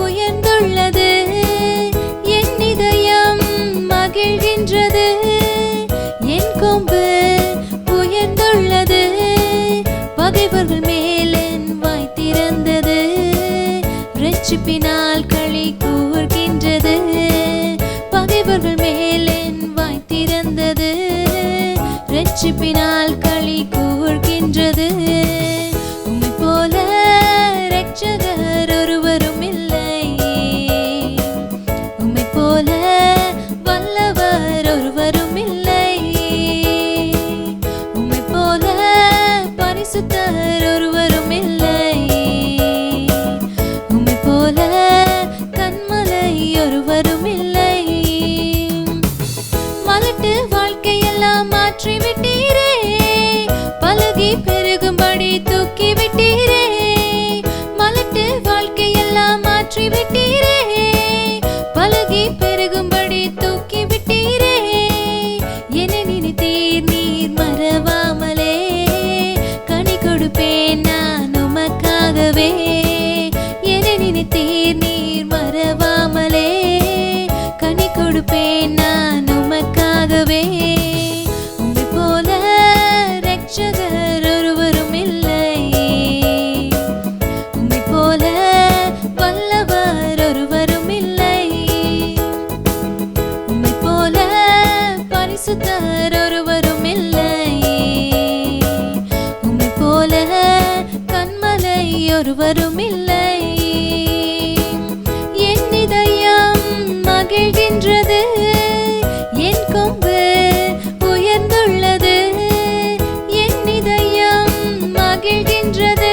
உயர்ந்துள்ளது. என் இதயம் மகிழ்கின்றது, என் கொம்பு உயர்ந்துள்ளது. பகைவர்கள் மேல் என் வாய் திறந்தது, இரட்சிப்பினால் களி கூர்கின்றது. பகைவர்கள் மேல் என் வாய் திறந்தது, இரட்சிப்பினால் களி கூர்கின்றது. உம்மை போல இரட்சகர் ஒருவரும் இல்லை. உம்மை போல வல்லவர் ஒருவரும் இல்லை. உம்மை போல பரிசுத்தர் ஒருவரும் இல்லை. உம்மை போல கன்மலை ஒருவரும் இல்லை. மலட்டு வாழ்க்கையெல்லாம் மாற்றி விட்டீரே, பலகி பெருகும்படி தூக்கி விட்டீரே. மலட்டு வாழ்க்கையெல்லாம் மாற்றி விட்டீரே, பலகி பெருகும்படி தூக்கி விட்டீரே. என்னை நினைத்தீர் நீர் மறவாமலே, கனி கொடுப்பேன் நான் உமக்காகவே. என்னை நினைத்தீர் நீர் மறவாமலே, கனி கொடுப்பேன் நான் உமக்காகவே. உம்மை போல இரட்சகர் ஒருவரும் இல்லை. உம்மை போல வல்லவர் ஒருவரும் இல்லை. உம்மை போல பரிசுத்தர் ஒருவரும் இல்லை. உம்மை போல கன்மலை ஒருவரும் இல்லை. என் இதயம் மகிழ்கின்றது, என் கொம்பு உயர்ந்துள்ளது. என் இதயம் மகிழ்கின்றது,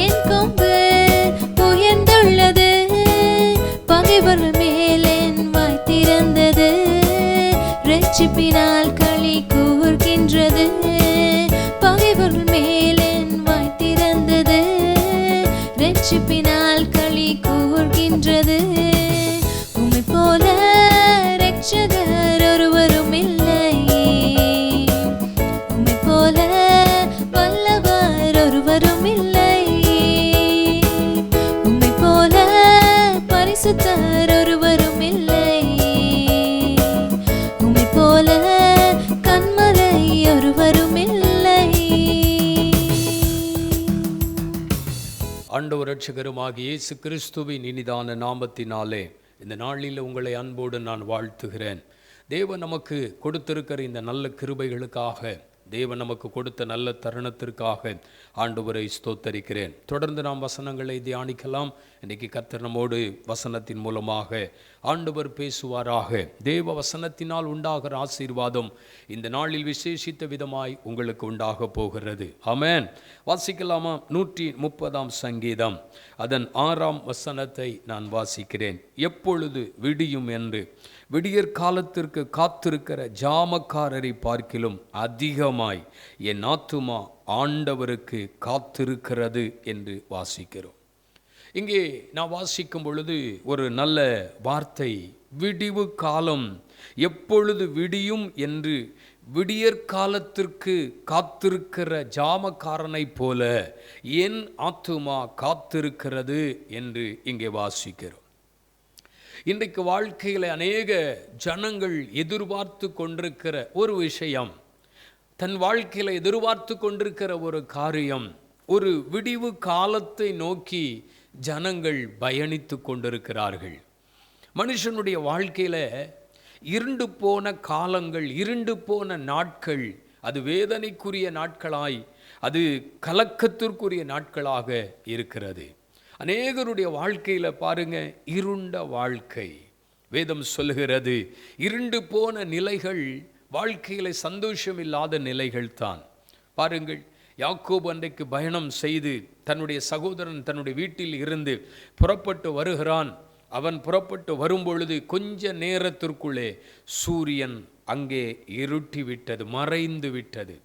என் கொம்பு உயர்ந்துள்ளது. பகைவர்கள் மேல் என் வாய் திறந்தது, இரட்சிப்பினால் களி கூர்கின்றது. பகைவர்கள் மேல் என் வாய் திறந்தது, இரட்சிப்பினால் களி கூர்கின்றது. உம்மை போல இரட்சகர் ஒருவரும் இல்லை. உம்மை போல வல்லவர் ஒருவரும் இல்லை. உம்மை போல பரிசுத்தர் ஒருவரும் இல்லை. உம்மை போல கன்மலை ஒருவரும் இல்லை. ஆண்டவர் இரட்சகருமாகிய இயேசு கிறிஸ்துவின் இனிதான நாமத்தினாலே இந்த நாளில் உங்களை அன்போடு நான் வாழ்த்துகிறேன். தேவன் நமக்கு கொடுத்திருக்கிற இந்த நல்ல கிருபைகளுக்காக தேவன் நமக்கு கொடுத்த நல்ல தருணத்திற்காக ஆண்டவரை ஸ்தோத்தரிக்கிறேன். தொடர்ந்து நாம் வசனங்களை தியானிக்கலாம். இன்றைக்கி கர்த்தர் நம்மோடு வசனத்தின் மூலமாக ஆண்டவர் பேசுவாராக. தேவ வசனத்தினால் உண்டாகிற ஆசீர்வாதம் இந்த நாளில் விசேஷித்த விதமாய் உங்களுக்கு உண்டாக போகிறது. ஆமென். வாசிக்கலாமா? 130 சங்கீதம் அதன் 6 வசனத்தை நான் வாசிக்கிறேன். எப்பொழுது விடியும் என்று விடியற் காலத்திற்கு காத்திருக்கிற ஜாமக்காரரை பார்க்கிலும் அதிகமாய் என் ஆத்துமா ஆண்டவருக்கு காத்திருக்கிறது என்று வாசிக்கிறோம். இங்கே நான் வாசிக்கும் பொழுது ஒரு நல்ல வார்த்தை, விடிவு காலம். எப்பொழுது விடியும் என்று விடியற் காலத்திற்கு காத்திருக்கிற ஜாமக்காரனை போல என் ஆத்துமா காத்திருக்கிறது என்று இங்கே வாசிக்கிறோம். இன்றைக்கு வாழ்க்கையில் அநேக ஜனங்கள் எதிர்பார்த்து கொண்டிருக்கிற ஒரு விஷயம், தன் வாழ்க்கையில் எதிர்பார்த்து கொண்டிருக்கிற ஒரு காரியம், ஒரு விடிவு காலத்தை நோக்கி ஜனங்கள் பயணித்து கொண்டிருக்கிறார்கள். மனுஷனுடைய வாழ்க்கையில் இருண்டு போன காலங்கள், இருண்டு போன நாட்கள், அது வேதனைக்குரிய நாட்களாய், அது கலக்கத்திற்குரிய நாட்களாக இருக்கிறது. அநேகருடைய வாழ்க்கையில் பாருங்க, இருண்ட வாழ்க்கை. வேதம் சொல்லுகிறது, இருண்டு போன நிலைகள் வாழ்க்கையில் சந்தோஷம் இல்லாத நிலைகள் தான். பாருங்கள், யாக்கோபு அன்றைக்கு பயணம் செய்து தன்னுடைய சகோதரன் தன்னுடைய வீட்டில் இருந்து புறப்பட்டு வருகிறான். அவன் புறப்பட்டு வரும்பொழுது கொஞ்ச நேரத்திற்குள்ளே சூரியன் அங்கே இருட்டி விட்டது, மறைந்து விட்டது.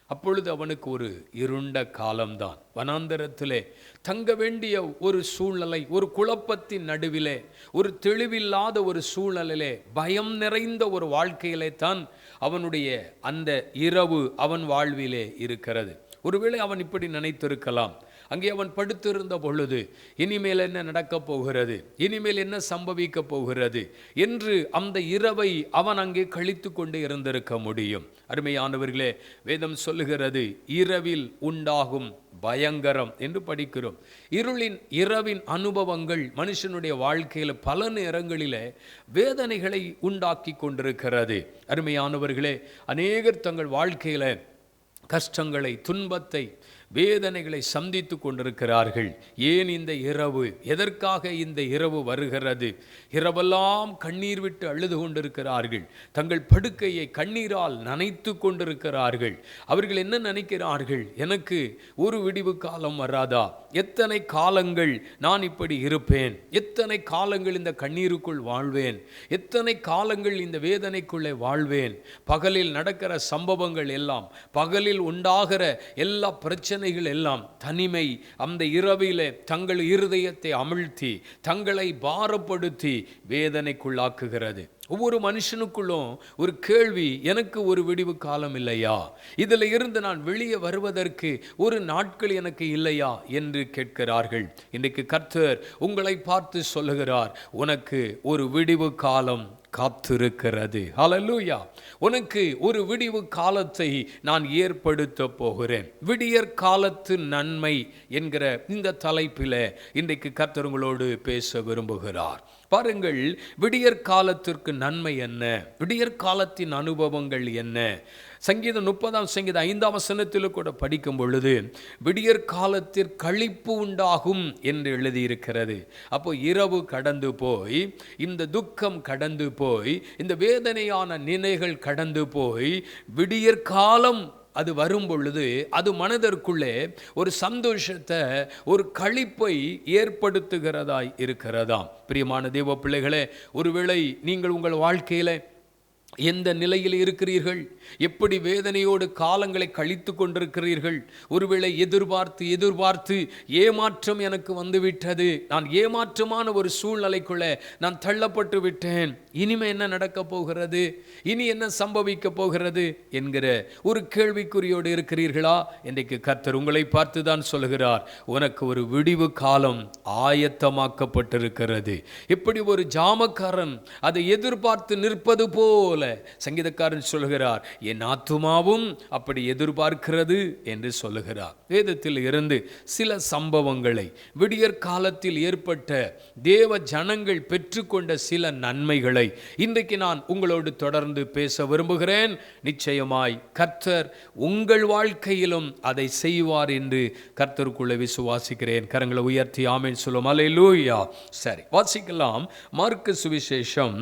அப்பொழுது அவனுக்கு ஒரு இருண்ட காலம்தான். வனாந்தரத்திலே தங்க வேண்டிய ஒரு சூழ்நிலை, ஒரு குழப்பத்தின் நடுவிலே, ஒரு தெளிவில்லாத ஒரு சூழ்நிலையிலே, பயம் நிறைந்த ஒரு வாழ்க்கையிலே தான் அவனுடைய அந்த இரவு அவன் வாழ்விலே இருக்கிறது. ஒருவேளை அவன் இப்படி நினைத்திருக்கலாம், அங்கே அவன் படுத்திருந்த பொழுது இனிமேல் என்ன நடக்கப் போகிறது, இனிமேல் என்ன சம்பவிக்க போகிறது என்று அந்த இரவை அவன் அங்கே கழித்து கொண்டு இருந்திருக்க முடியும். அருமையானவர்களே, வேதம் சொல்லுகிறது, இரவில் உண்டாகும் பயங்கரம் என்று படிக்கிறோம். இரவின் அனுபவங்கள் மனுஷனுடைய வாழ்க்கையில் பல நேரங்களிலே வேதனைகளை உண்டாக்கி கொண்டிருக்கிறது. அருமையானவர்களே, அநேகர் தங்கள் வாழ்க்கையில் கஷ்டங்களை, துன்பத்தை, வேதனைகளை சந்தித்து கொண்டிருக்கிறார்கள். ஏன் இந்த இரவு, எதற்காக இந்த இரவு வருகிறது? இரவெல்லாம் கண்ணீர் விட்டு அழுது கொண்டிருக்கிறார்கள். தங்கள் படுக்கையை கண்ணீரால் நனைத்து கொண்டிருக்கிறார்கள். அவர்கள் என்ன நினைக்கிறார்கள்? எனக்கு ஒரு விடிவு காலம் வராதா? எத்தனை காலங்கள் நான் இப்படி இருப்பேன்? எத்தனை காலங்கள் இந்த கண்ணீருக்குள் வாழ்வேன்? எத்தனை காலங்கள் இந்த வேதனைக்குள்ளே வாழ்வேன்? பகலில் நடக்கிற சம்பவங்கள் எல்லாம், பகலில் உண்டாகிற எல்லா பிரச்சனைகள் எல்லாம் தனிமை அந்த இரவிலே தங்கள் இருதயத்தை அமிழ்த்தி தங்களை பாரப்படுத்தி வேதனைக்குள்ளாக்குகிறது. ஒவ்வொரு மனுஷனுக்குள்ளும் ஒரு கேள்வி, எனக்கு ஒரு விடிவு காலம் இல்லையா? இதில் இருந்து நான் வெளியே வருவதற்கு ஒரு நாட்கள் எனக்கு இல்லையா என்று கேட்கிறார்கள். இன்றைக்கு கர்த்தர் உங்களை பார்த்து சொல்லுகிறார், உனக்கு ஒரு விடிவு காலம் காத்திருக்கிறது. ஹல்லேலூயா. உனக்கு ஒரு விடிவு காலத்தை நான் ஏற்படுத்த போகிறேன். விடியற் காலத்து நன்மை என்கிற இந்த தலைப்பில் இன்றைக்கு கர்த்தர் உங்களோடு பேச விரும்புகிறார். பாருங்கள், விடியற் காலத்திற்கு நன்மை என்ன? விடியற் காலத்தின் அனுபவங்கள் என்ன? சங்கீதம் 30 சங்கீதம் 5 வசனத்தில் கூட படிக்கும் பொழுது விடியற் காலத்தில் களிப்பு உண்டாகும் என்று எழுதியிருக்கிறது. அப்போ இரவு கடந்து போய், இந்த துக்கம் கடந்து போய், இந்த வேதனையான நினைகள் கடந்து போய், விடியற் காலம் அது வரும் பொழுது அது மனதிற்குள்ளே ஒரு சந்தோஷத்தை, ஒரு களிப்பை ஏற்படுத்துகிறதாய் இருக்கிறதாம். பிரியமான தேவ பிள்ளைகளே, ஒருவேளை நீங்கள் உங்கள் வாழ்க்கையில் எந்த நிலையில் இருக்கிறீர்கள்? எப்படி வேதனையோடு காலங்களை கழித்து கொண்டிருக்கிறீர்கள்? ஒருவேளை எதிர்பார்த்து ஏமாற்றம் எனக்கு வந்துவிட்டது, நான் ஏமாற்றமான ஒரு சூழ்நிலைக்குள்ளே நான் தள்ளப்பட்டு விட்டேன், இனிமே என்ன நடக்கப் போகிறது, இனி என்ன சம்பவிக்க போகிறது என்கிற ஒரு கேள்விக்குறியோடு இருக்கிறீர்களா? இன்றைக்கு கர்த்தர் உங்களை பார்த்து தான் சொல்கிறார், உனக்கு ஒரு விடிவு காலம் ஆயத்தமாக்கப்பட்டிருக்கிறது. எப்படி ஒரு ஜாமக்காரன் அதை எதிர்பார்த்து நிற்பது போல சங்கீதக்காரன் சொல்கிறார், என் ஆத்துமாவும் அப்படி எதிர்பார்க்கிறது என்று சொல்லுகிறார். வேதத்தில் இருந்து சில சம்பவங்களை, விடியற் காலத்தில் ஏற்பட்ட தேவ ஜனங்கள் பெற்றுக்கொண்ட சில நன்மைகளை இன்றைக்கு நான் உங்களோடு தொடர்ந்து பேச விரும்புகிறேன். நிச்சயமாய் கர்த்தர் உங்கள் வாழ்க்கையிலும் அதை செய்வார் என்று கர்த்தருக்குள்ளே விசுவாசிக்கிறேன். கரங்களை உயர்த்தி ஆமென் சொல்லுவோம். அல்லேலூயா. சரி, வாசிக்கலாம். மார்க்கு சுவிசேஷம்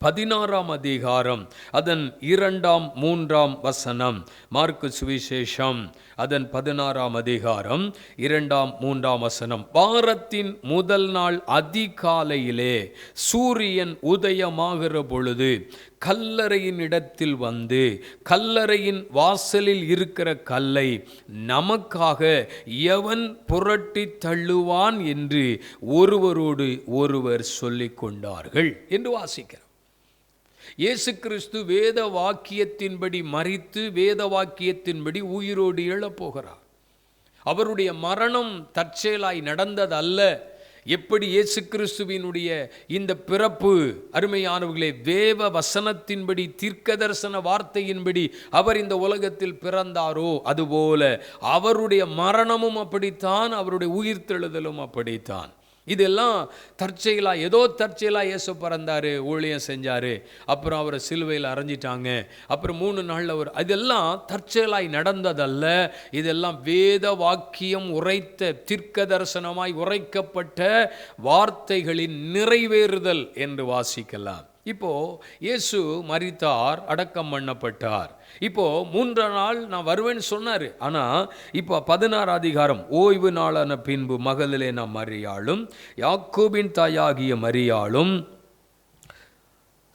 16ஆம் அதிகாரம் அதன் 2, 3 வசனம். மார்க்கு சுவிசேஷம் அதன் 16ஆம் அதிகாரம் 2, 3 வசனம். வாரத்தின் முதல் நாள் அதிகாலையிலே சூரியன் உதயமாகிற பொழுது கல்லறையின் இடத்தில் வந்து கல்லறையின் வாசலில் இருக்கிற கல்லை நமக்காக எவன் புரட்டி தள்ளுவான் என்று ஒருவரோடு ஒருவர் சொல்லிக் கொண்டார்கள் என்று வாசிக்கிறோம். இயேசு கிறிஸ்து வேத வாக்கியத்தின்படி மரித்து வேத வாக்கியத்தின்படி உயிரோடு எழப்போகிறார். அவருடைய மரணம் தற்செயலாய் நடந்ததல்ல. எப்படி இயேசு கிறிஸ்துவினுடைய இந்த பிறப்பு, அருமையானவர்களே, தேவ வசனத்தின்படி தீர்க்கதரிசன வார்த்தையின்படி அவர் இந்த உலகத்தில் பிறந்தாரோ அதுபோல அவருடைய மரணமும் அப்படித்தான், அவருடைய உயிர்த்தெழுதலும் அப்படித்தான். இதெல்லாம் தற்செயலா, ஏதோ தற்செயலா இயேசு பிறந்தாரு, ஊழியம் செஞ்சாரு, அப்புறம் அவரை சிலுவையில் அறைஞ்சிட்டாங்க, அப்புறம் 3 நாளில் அவர், இதெல்லாம் தற்செயலாய் நடந்ததல்ல. இதெல்லாம் வேத வாக்கியம் உரைத்த தீர்க்க தரிசனமாய் உரைக்கப்பட்ட வார்த்தைகளின் நிறைவேறுதல் என்று வாசிக்கலாம். இப்போ இயேசு மரித்தார், அடக்கம் பண்ணப்பட்டார். இப்போ 3 நாள் நான் வருவேன்னு சொன்னார். ஆனால் இப்போ 16 அதிகாரம், ஓய்வு நாளான பின்பு மகதலேனா நாம் மரியாளும் யாக்கோபின் தாயாகிய மரியாளும்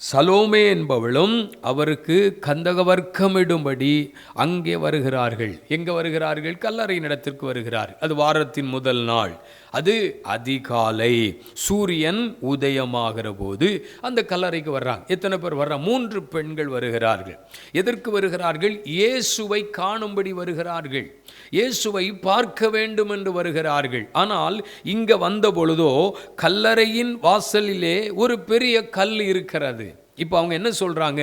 சலோமே என்பவளும் அவருக்கு கந்தக வர்க்கமிடும்படி அங்கே வருகிறார்கள். எங்கே வருகிறார்கள்? கல்லறையின் இடத்திற்கு வருகிறார்கள். அது வாரத்தின் முதல் நாள், அது அதிகாலை, சூரியன் உதயமாகிற போது அந்த கல்லறைக்கு வர்றாங்க. எத்தனை பேர் வர்றாங்க? 3 பெண்கள் வருகிறார்கள். எதற்கு வருகிறார்கள்? இயேசுவை காணும்படி வருகிறார்கள், இயேசுவை பார்க்க வேண்டும் என்று வருகிறார்கள். ஆனால் இங்கே வந்த பொழுதோ கல்லறையின் வாசலிலே ஒரு பெரிய கல் இருக்கிறது. இப்போ அவங்க என்ன சொல்கிறாங்க?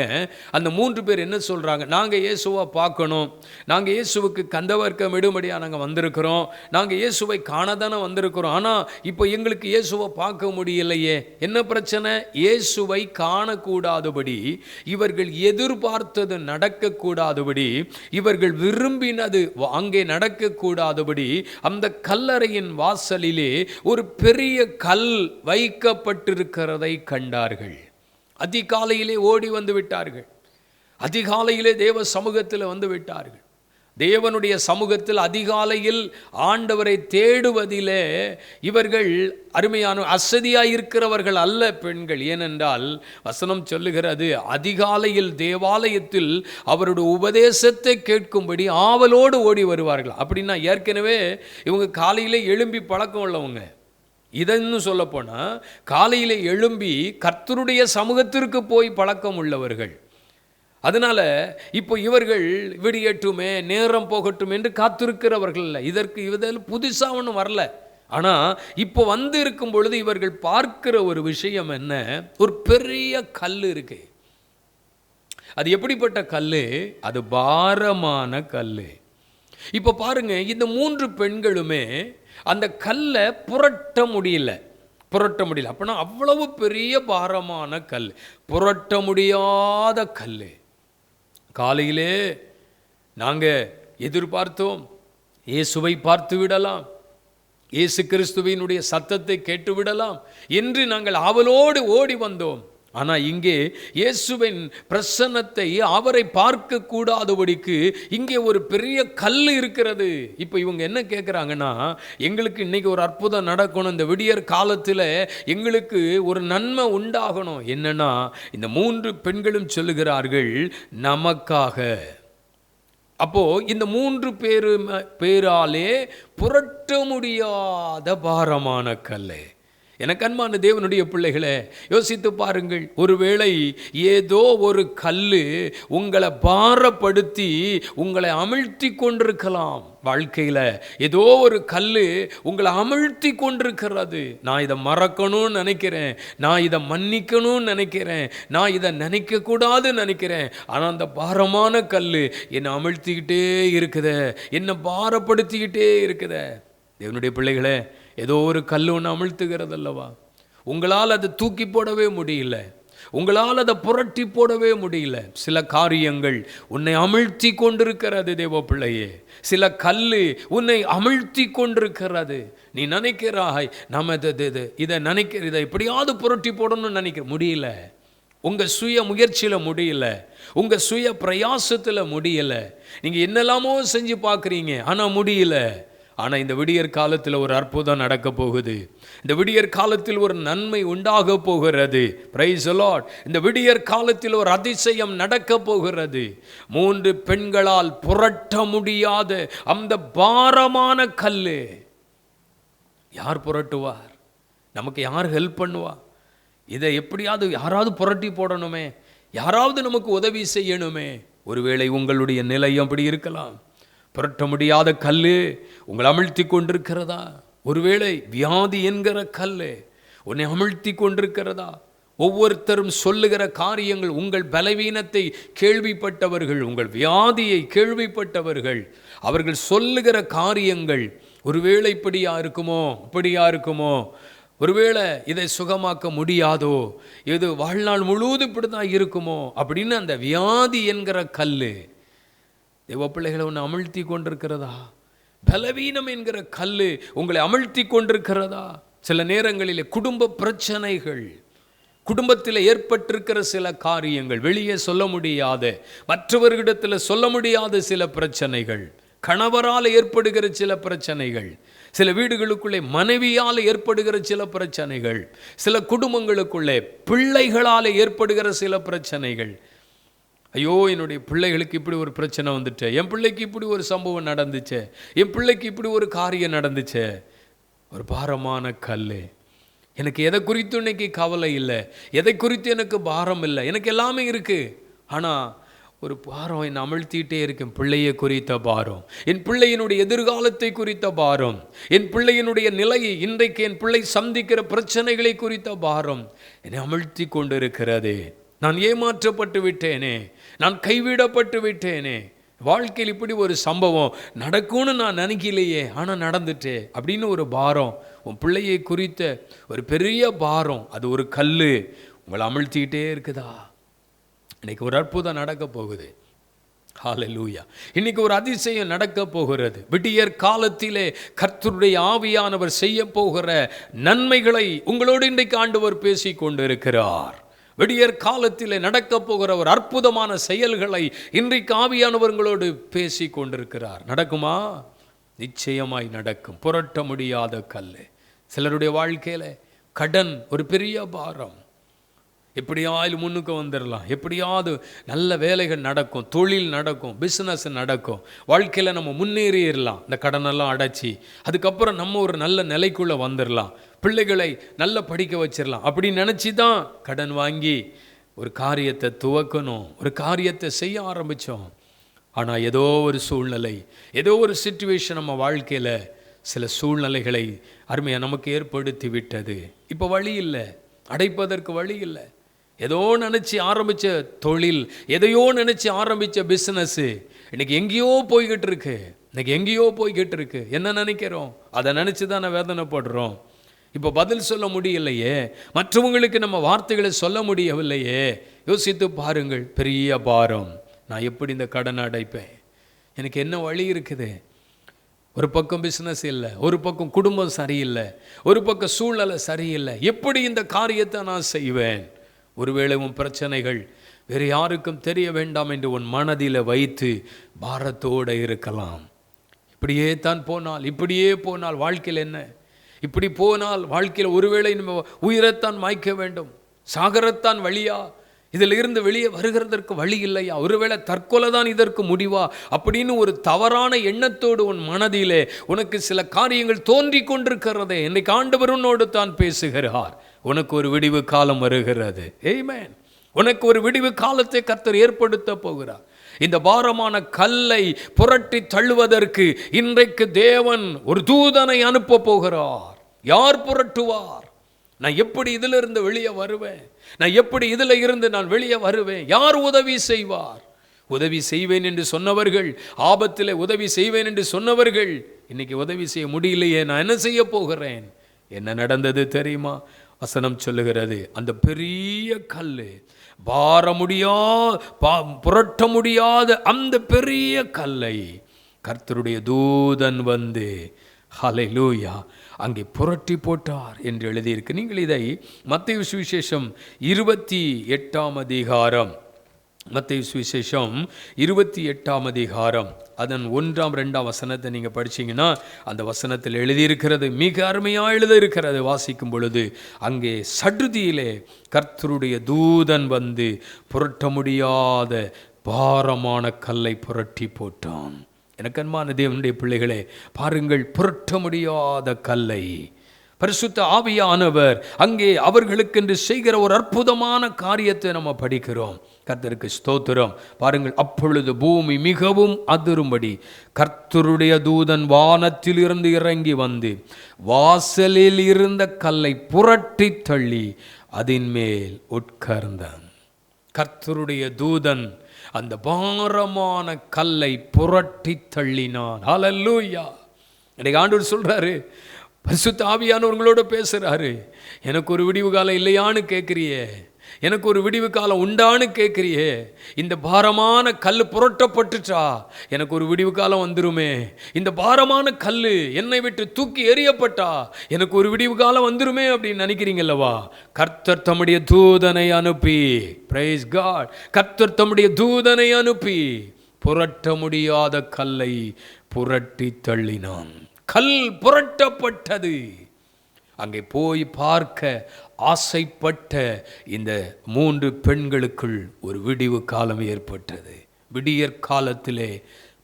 அந்த 3 பேர் என்ன சொல்கிறாங்க? நாங்கள் இயேசுவை பார்க்கணும், நாங்கள் இயேசுவுக்கு கந்தவர்க்கம் இடும்படியாக நாங்கள் வந்திருக்கிறோம், நாங்கள் இயேசுவை காணதானே வந்திருக்கிறோம், ஆனால் இப்போ எங்களுக்கு இயேசுவை பார்க்க முடியலையே. என்ன பிரச்சனை? இயேசுவை காணக்கூடாதபடி, இவர்கள் எதிர்பார்த்தது நடக்கக்கூடாதபடி, இவர்கள் விரும்பினது அங்கே நடக்கக்கூடாதபடி அந்த கல்லறையின் வாசலிலே ஒரு பெரிய கல் வைக்கப்பட்டிருக்கிறதை கண்டார்கள். அதிகாலையிலே ஓடி வந்து விட்டார்கள். அதிகாலையிலே தேவ சமூகத்தில் வந்து விட்டார்கள். தேவனுடைய சமூகத்தில் அதிகாலையில் ஆண்டவரை தேடுவதிலே இவர்கள் அருமையான அசதியாயிருக்கிறவர்கள் அல்ல பெண்கள். ஏனென்றால் வசனம் சொல்லுகிறது, அதிகாலையில் தேவாலயத்தில் அவருடைய உபதேசத்தை கேட்கும்படி ஆவலோடு ஓடி வருவார்கள். அப்படின்னா ஏற்கனவே இவங்க காலையிலே எழும்பி பழக்கம் உள்ளவங்க. இதன்னு சொல்லப்போனால் காலையில் எழும்பி கர்த்தருடைய சமூகத்திற்கு போய் பழக்கம் உள்ளவர்கள். அதனால் இப்போ இவர்கள் விடியட்டுமே, நேரம் போகட்டும் என்று காத்திருக்கிறவர்கள் இல்லை. இதில் புதுசாக ஒன்றும் வரல. ஆனால் இப்போ வந்து இருக்கும் பொழுது இவர்கள் பார்க்கிற ஒரு விஷயம் என்ன? ஒரு பெரிய கல் இருக்கு. அது எப்படிப்பட்ட கல்? அது பாரமான கல். இப்போ பாருங்க, இந்த 3 பெண்களுமே அந்த கல்லை புரட்ட முடியல. அப்படின்னா அவ்வளவு பெரிய பாரமான கல், புரட்ட முடியாத கல். காலையிலே நாங்கள் எதிர்பார்த்தோம், இயேசுவை பார்த்து விடலாம், இயேசு கிறிஸ்துவினுடைய சத்தத்தை கேட்டு விடலாம் என்று நாங்கள் ஆவலோடு ஓடி வந்தோம். ஆனால் இங்கே இயேசுவின் பிரசன்னத்தை, அவரை பார்க்க கூடாதபடிக்கு இங்கே ஒரு பெரிய கல் இருக்கிறது. இப்போ இவங்க என்ன கேட்குறாங்கன்னா, எங்களுக்கு இன்னைக்கு ஒரு அற்புதம் நடக்கணும், இந்த விடியற் காலத்தில் எங்களுக்கு ஒரு நன்மை உண்டாகணும். என்னன்னா, இந்த 3 பெண்களும் சொல்லுகிறார்கள் நமக்காக. அப்போ இந்த 3 பேராலே புரட்ட முடியாத பாரமான கல். எனக்கு அன்பான தேவனுடைய பிள்ளைகளே, யோசித்து பாருங்கள். ஒருவேளை ஏதோ ஒரு கல்லு உங்களை பாரப்படுத்தி உங்களை அமிழ்த்தி கொண்டிருக்கலாம். வாழ்க்கையில் ஏதோ ஒரு கல்லு உங்களை அமிழ்த்தி கொண்டிருக்கிறது. நான் இதை மறக்கணும்னு நினைக்கிறேன், நான் இதை மன்னிக்கணும்னு நினைக்கிறேன், நான் இதை நினைக்கக்கூடாதுன்னு நினைக்கிறேன். ஆனால் அந்த பாரமான கல்லு என்னை அமிழ்த்திக்கிட்டே இருக்குதே, என்னை பாரப்படுத்திக்கிட்டே இருக்குதே. தேவனுடைய பிள்ளைகளே, ஏதோ ஒரு கல் ஒன்று அமிழ்த்துகிறது அல்லவா? உங்களால் அதை தூக்கி போடவே முடியல, உங்களால் அதை புரட்டி போடவே முடியல. சில காரியங்கள் உன்னை அமிழ்த்தி கொண்டிருக்கிறது தேவ பிள்ளையே. சில கல் உன்னை அமிழ்த்தி கொண்டிருக்கிறது. நீ நினைக்கிறாய், நம்ம இதை எப்படியாவது புரட்டி போடணும்னு நினைக்கிற முடியல. உங்கள் சுய முயற்சியில் முடியல, உங்கள் சுய பிரயாசத்தில் முடியல. நீங்கள் என்னெல்லாமோ செஞ்சு பார்க்குறீங்க, ஆனால் முடியல. ஆனால் இந்த விடியற் காலத்தில் ஒரு அற்புதம் நடக்க போகுது. இந்த விடியற் காலத்தில் ஒரு நன்மை உண்டாக போகிறது. Praise the Lord. இந்த விடியற் காலத்தில் ஒரு அதிசயம் நடக்க போகிறது. 3 பெண்களால் புரட்ட முடியாத அந்த பாரமான கல்லு யார் புரட்டுவார்? நமக்கு யார் ஹெல்ப் பண்ணுவா? இதை எப்படியாவது யாராவது புரட்டி போடணுமே, யாராவது நமக்கு உதவி செய்யணுமே. ஒருவேளை உங்களுடைய நிலை அப்படி இருக்கலாம். புரட்ட முடியாத கல்லு உங்களை அமிழ்த்தி கொண்டிருக்கிறதா? ஒருவேளை வியாதி என்கிற கல்லு உன்னை அமிழ்த்தி கொண்டிருக்கிறதா? ஒவ்வொருத்தரும் சொல்லுகிற காரியங்கள், உங்கள் பலவீனத்தை கேள்விப்பட்டவர்கள், உங்கள் வியாதியை கேள்விப்பட்டவர்கள், அவர்கள் சொல்லுகிற காரியங்கள் ஒருவேளை இப்படியா இருக்குமோ, இப்படியா இருக்குமோ, ஒருவேளை இதை சுகமாக்க முடியாதோ, இது வாழ்நாள் முழுவதும் இப்படி தான் இருக்குமோ அப்படின்னு அந்த வியாதி என்கிற கல்லு தேவ பிள்ளைகளை உன்னை அமிழ்த்தி கொண்டிருக்கிறதா? பலவீனம் என்கிற கல்லு உங்களை அமிழ்த்தி கொண்டிருக்கிறதா? சில நேரங்களிலே குடும்ப பிரச்சனைகள், குடும்பத்தில் ஏற்பட்டிருக்கிற சில காரியங்கள், வெளியே சொல்ல முடியாத, மற்றவர்களிடத்தில் சொல்ல முடியாத சில பிரச்சனைகள், கணவரால் ஏற்படுகிற சில பிரச்சனைகள், சில வீடுகளுக்குள்ளே மனைவியால் ஏற்படுகிற சில பிரச்சனைகள், சில குடும்பங்களுக்குள்ளே பிள்ளைகளால் ஏற்படுகிற சில பிரச்சனைகள். ஐயோ, என்னுடைய பிள்ளைகளுக்கு இப்படி ஒரு பிரச்சனை வந்துச்சு, என் பிள்ளைக்கு இப்படி ஒரு சம்பவம் நடந்துச்சு, என் பிள்ளைக்கு இப்படி ஒரு காரியம் நடந்துச்சு. ஒரு பாரமான கல். எனக்கு எதை குறித்து இன்னைக்கு கவலை இல்லை, எதை குறித்து எனக்கு பாரம் இல்லை, எனக்கு எல்லாமே இருக்குது. ஆனால் ஒரு பாரம் என்னை அமிழ்த்திகிட்டே இருக்கு. என் பிள்ளையை குறித்த பாரம், என் பிள்ளையினுடைய எதிர்காலத்தை குறித்த பாரம், என் பிள்ளையினுடைய நிலையை, இன்றைக்கு என் பிள்ளை சந்திக்கிற பிரச்சனைகளை குறித்த பாரம் என்னை அமிழ்த்தி கொண்டு இருக்கிறது. நான் ஏமாற்றப்பட்டு விட்டேனே, நான் கைவிடப்பட்டு விட்டேனே, வாழ்க்கையில் இப்படி ஒரு சம்பவம் நடக்கும்னு நான் நினைக்கலையே, ஆனால் நடந்துட்டே அப்படின்னு ஒரு பாரம், உன் பிள்ளையை குறித்த ஒரு பெரிய பாரம், அது ஒரு கல் உங்களை அமிழ்த்திக்கிட்டே இருக்குதா? இன்னைக்கு ஒரு அற்புதம் நடக்க போகுது. ஹல்லேலூயா. இன்னைக்கு ஒரு அதிசயம் நடக்க போகிறது. விடியற் காலத்திலே கர்த்தருடைய ஆவியானவர் செய்ய போகிற நன்மைகளை உங்களோடு இன்றைக்கு ஆண்டவர் பேசி கொண்டிருக்கிறார். விடியற் காலத்திலே நடக்க போகிற ஒரு அற்புதமான செயல்களை இன்றைக்கு ஆவியானவர்களோடு பேசி கொண்டிருக்கிறார். நடக்குமா? நிச்சயமாய் நடக்கும். புரட்ட முடியாத கல். சிலருடைய வாழ்க்கையில் கடன் ஒரு பெரிய பாரம். எப்படியாவது முன்னுக்கு வந்துடலாம், எப்படியாவது நல்ல வேலைகள் நடக்கும், தொழில் நடக்கும், பிஸ்னஸ் நடக்கும், வாழ்க்கையில் நம்ம முன்னேறிடலாம், இந்த கடனெல்லாம் அடைச்சி அதுக்கப்புறம் நம்ம ஒரு நல்ல நிலைக்குள்ளே வந்துடலாம், பிள்ளைகளை நல்லா படிக்க வச்சிடலாம் அப்படின்னு நினச்சி தான் கடன் வாங்கி ஒரு காரியத்தை துவக்கணும், ஒரு காரியத்தை செய்ய ஆரம்பித்தோம். ஆனால் ஏதோ ஒரு சூழ்நிலை, ஏதோ ஒரு சிச்சுவேஷன் நம்ம வாழ்க்கையில் சில சூழ்நிலைகளை அருமையாக நமக்கு ஏற்படுத்தி விட்டது. இப்போ வழி இல்லை, அடைப்பதற்கு வழி இல்லை. ஏதோ நினச்சி ஆரம்பித்த தொழில், எதையோ நினச்சி ஆரம்பித்த பிஸ்னஸ்ஸு இன்றைக்கி எங்கேயோ போய்கிட்டு இருக்கு, இன்றைக்கி எங்கேயோ போய்கிட்டு இருக்கு. என்ன நினைக்கிறோம்? அதை நினச்சி தானே வேதனைப்படுறோம். இப்போ பதில் சொல்ல முடியலையே, மற்றவங்களுக்கு நம்ம வார்த்தைகளை சொல்ல முடியவில்லையே. யோசித்து பாருங்கள். பெரிய பாரம். நான் எப்படி இந்த கடனை அடைப்பேன்? எனக்கு என்ன வழி இருக்குது? ஒரு பக்கம் பிஸ்னஸ் இல்லை, ஒரு பக்கம் குடும்பம் சரியில்லை, ஒரு பக்கம் சூழ்நிலை சரியில்லை. எப்படி இந்த காரியத்தை நான் செய்வேன்? ஒருவேளை உன் பிரச்சனைகள் வேறு யாருக்கும் தெரிய வேண்டாம் என்று உன் மனதில் வைத்து பாரத்தோடு இருக்கலாம். இப்படியே தான் போனால், இப்படியே போனால் வாழ்க்கையில் என்ன? இப்படி போனால் வாழ்க்கையில் ஒருவேளை நம்ம உயிரைத்தான் மாய்க்க வேண்டும், சாகரத்தான் வழியா இதில் இருந்து வெளியே வருகிறதற்கு வழி இல்லையா? ஒருவேளை தற்கொலை தான் இதற்கு முடிவா அப்படின்னு ஒரு தவறான எண்ணத்தோடு உன் மனதிலே உனக்கு சில காரியங்கள் தோன்றி கொண்டிருக்கிறதே, இன்னைக்கு ஆண்டவர் உன்னோடு தான் பேசுகிறார். உனக்கு ஒரு விடிவு காலம் வருகிறது. ஆமென். உனக்கு ஒரு விடிவு காலத்தை கர்த்தர் ஏற்படுத்த போகிறார். இந்த பாரமான கல்லை புரட்டி தள்ளுவதற்கு இன்றைக்கு தேவன் ஒரு தூதனை அனுப்ப போகிறார். யார் புரட்டுவார்? நான் எப்படி இதிலிருந்து வெளியே வருவேன்? நான் எப்படி இதில் இருந்து நான் வெளியே வருவேன்? யார் உதவி செய்வார்? உதவி செய்வேன் என்று சொன்னவர்கள், ஆபத்தில் உதவி செய்வேன் என்று சொன்னவர்கள், இன்னைக்கு உதவி செய்ய முடியலையே, நான் என்ன செய்ய போகிறேன்? என்ன நடந்தது தெரியுமா? வசனம் சொல்லுகிறது, அந்த பெரிய கல், புரட்ட முடியாத அந்த பெரிய கல்லை கர்த்தருடைய தூதன் வந்து ஹல்லேலூயா அங்கே புரட்டி போட்டார் என்று எழுதியிருக்கு. நீங்கள் இதை மத்தேயு சுவிசேஷம் 28ஆம் அதிகாரம், மத்தேயு சுவிசேஷம் 28ஆம் அதிகாரம் அதன் 1ஆம் 2ஆம் வசனத்தை நீங்கள் படிச்சீங்கன்னா அந்த வசனத்தில் எழுதியிருக்கிறது, மிக அருமையாக எழுதியிருக்கிறது. வாசிக்கும் பொழுது அங்கே சடுதியிலே கர்த்தருடைய தூதன் வந்து புரட்ட முடியாத பாரமான கல்லை புரட்டி போட்டான். எனக்கு அன்பான தேவனுடைய பிள்ளைகளே, பாருங்கள், புரட்ட முடியாத கல்லை பரிசுத்த ஆவியானவர் அங்கே அவர்களுக்கென்று செய்கிற ஒரு அற்புதமான காரியத்தை நம்ம படிக்கிறோம். கர்த்தருக்கு ஸ்தோத்திரம். பாருங்கள், அப்பொழுது பூமி மிகவும் அதிரும்படி கர்த்தருடைய தூதன் வானத்தில் இருந்து இறங்கி வந்து வாசலில் இருந்த கல்லை புரட்டி தள்ளி அதன் மேல் உட்கார்ந்தான். கர்த்தருடைய தூதன் அந்த பாரமான கல்லை புரட்டி தள்ளினான். ஹல்லேலூயா. இன்னைக்கு ஆண்டவர் சொல்றாரு, பரிசுத்த ஆவியானவர்களோட பேசுறாரு, எனக்கு ஒரு விடிவு காலம் இல்லையான்னு கேட்குறியே, எனக்கு ஒரு விடிவு காலம் உண்டான்னு கேட்குறியே, இந்த பாரமான கல் புரட்டப்பட்டுச்சா, எனக்கு ஒரு விடிவு காலம் வந்துருமே, இந்த பாரமான கல் என்னை விட்டு தூக்கி எறியப்பட்டா எனக்கு ஒரு விடிவு காலம் வந்துருமே அப்படின்னு நினைக்கிறீங்கல்லவா? கர்த்தர் தம்முடைய தூதனை அனுப்பி, பிரைஸ் காட், கர்த்தர் தம்முடைய தூதனை அனுப்பி புரட்ட முடியாத கல்லை புரட்டி தள்ளினான். கல் புரட்டப்பட்டது. அங்கே போய் பார்க்க ஆசைப்பட்ட இந்த 3 பெண்களுக்குள் ஒரு விடிவு காலம் ஏற்பட்டது. விடியற் காலத்திலே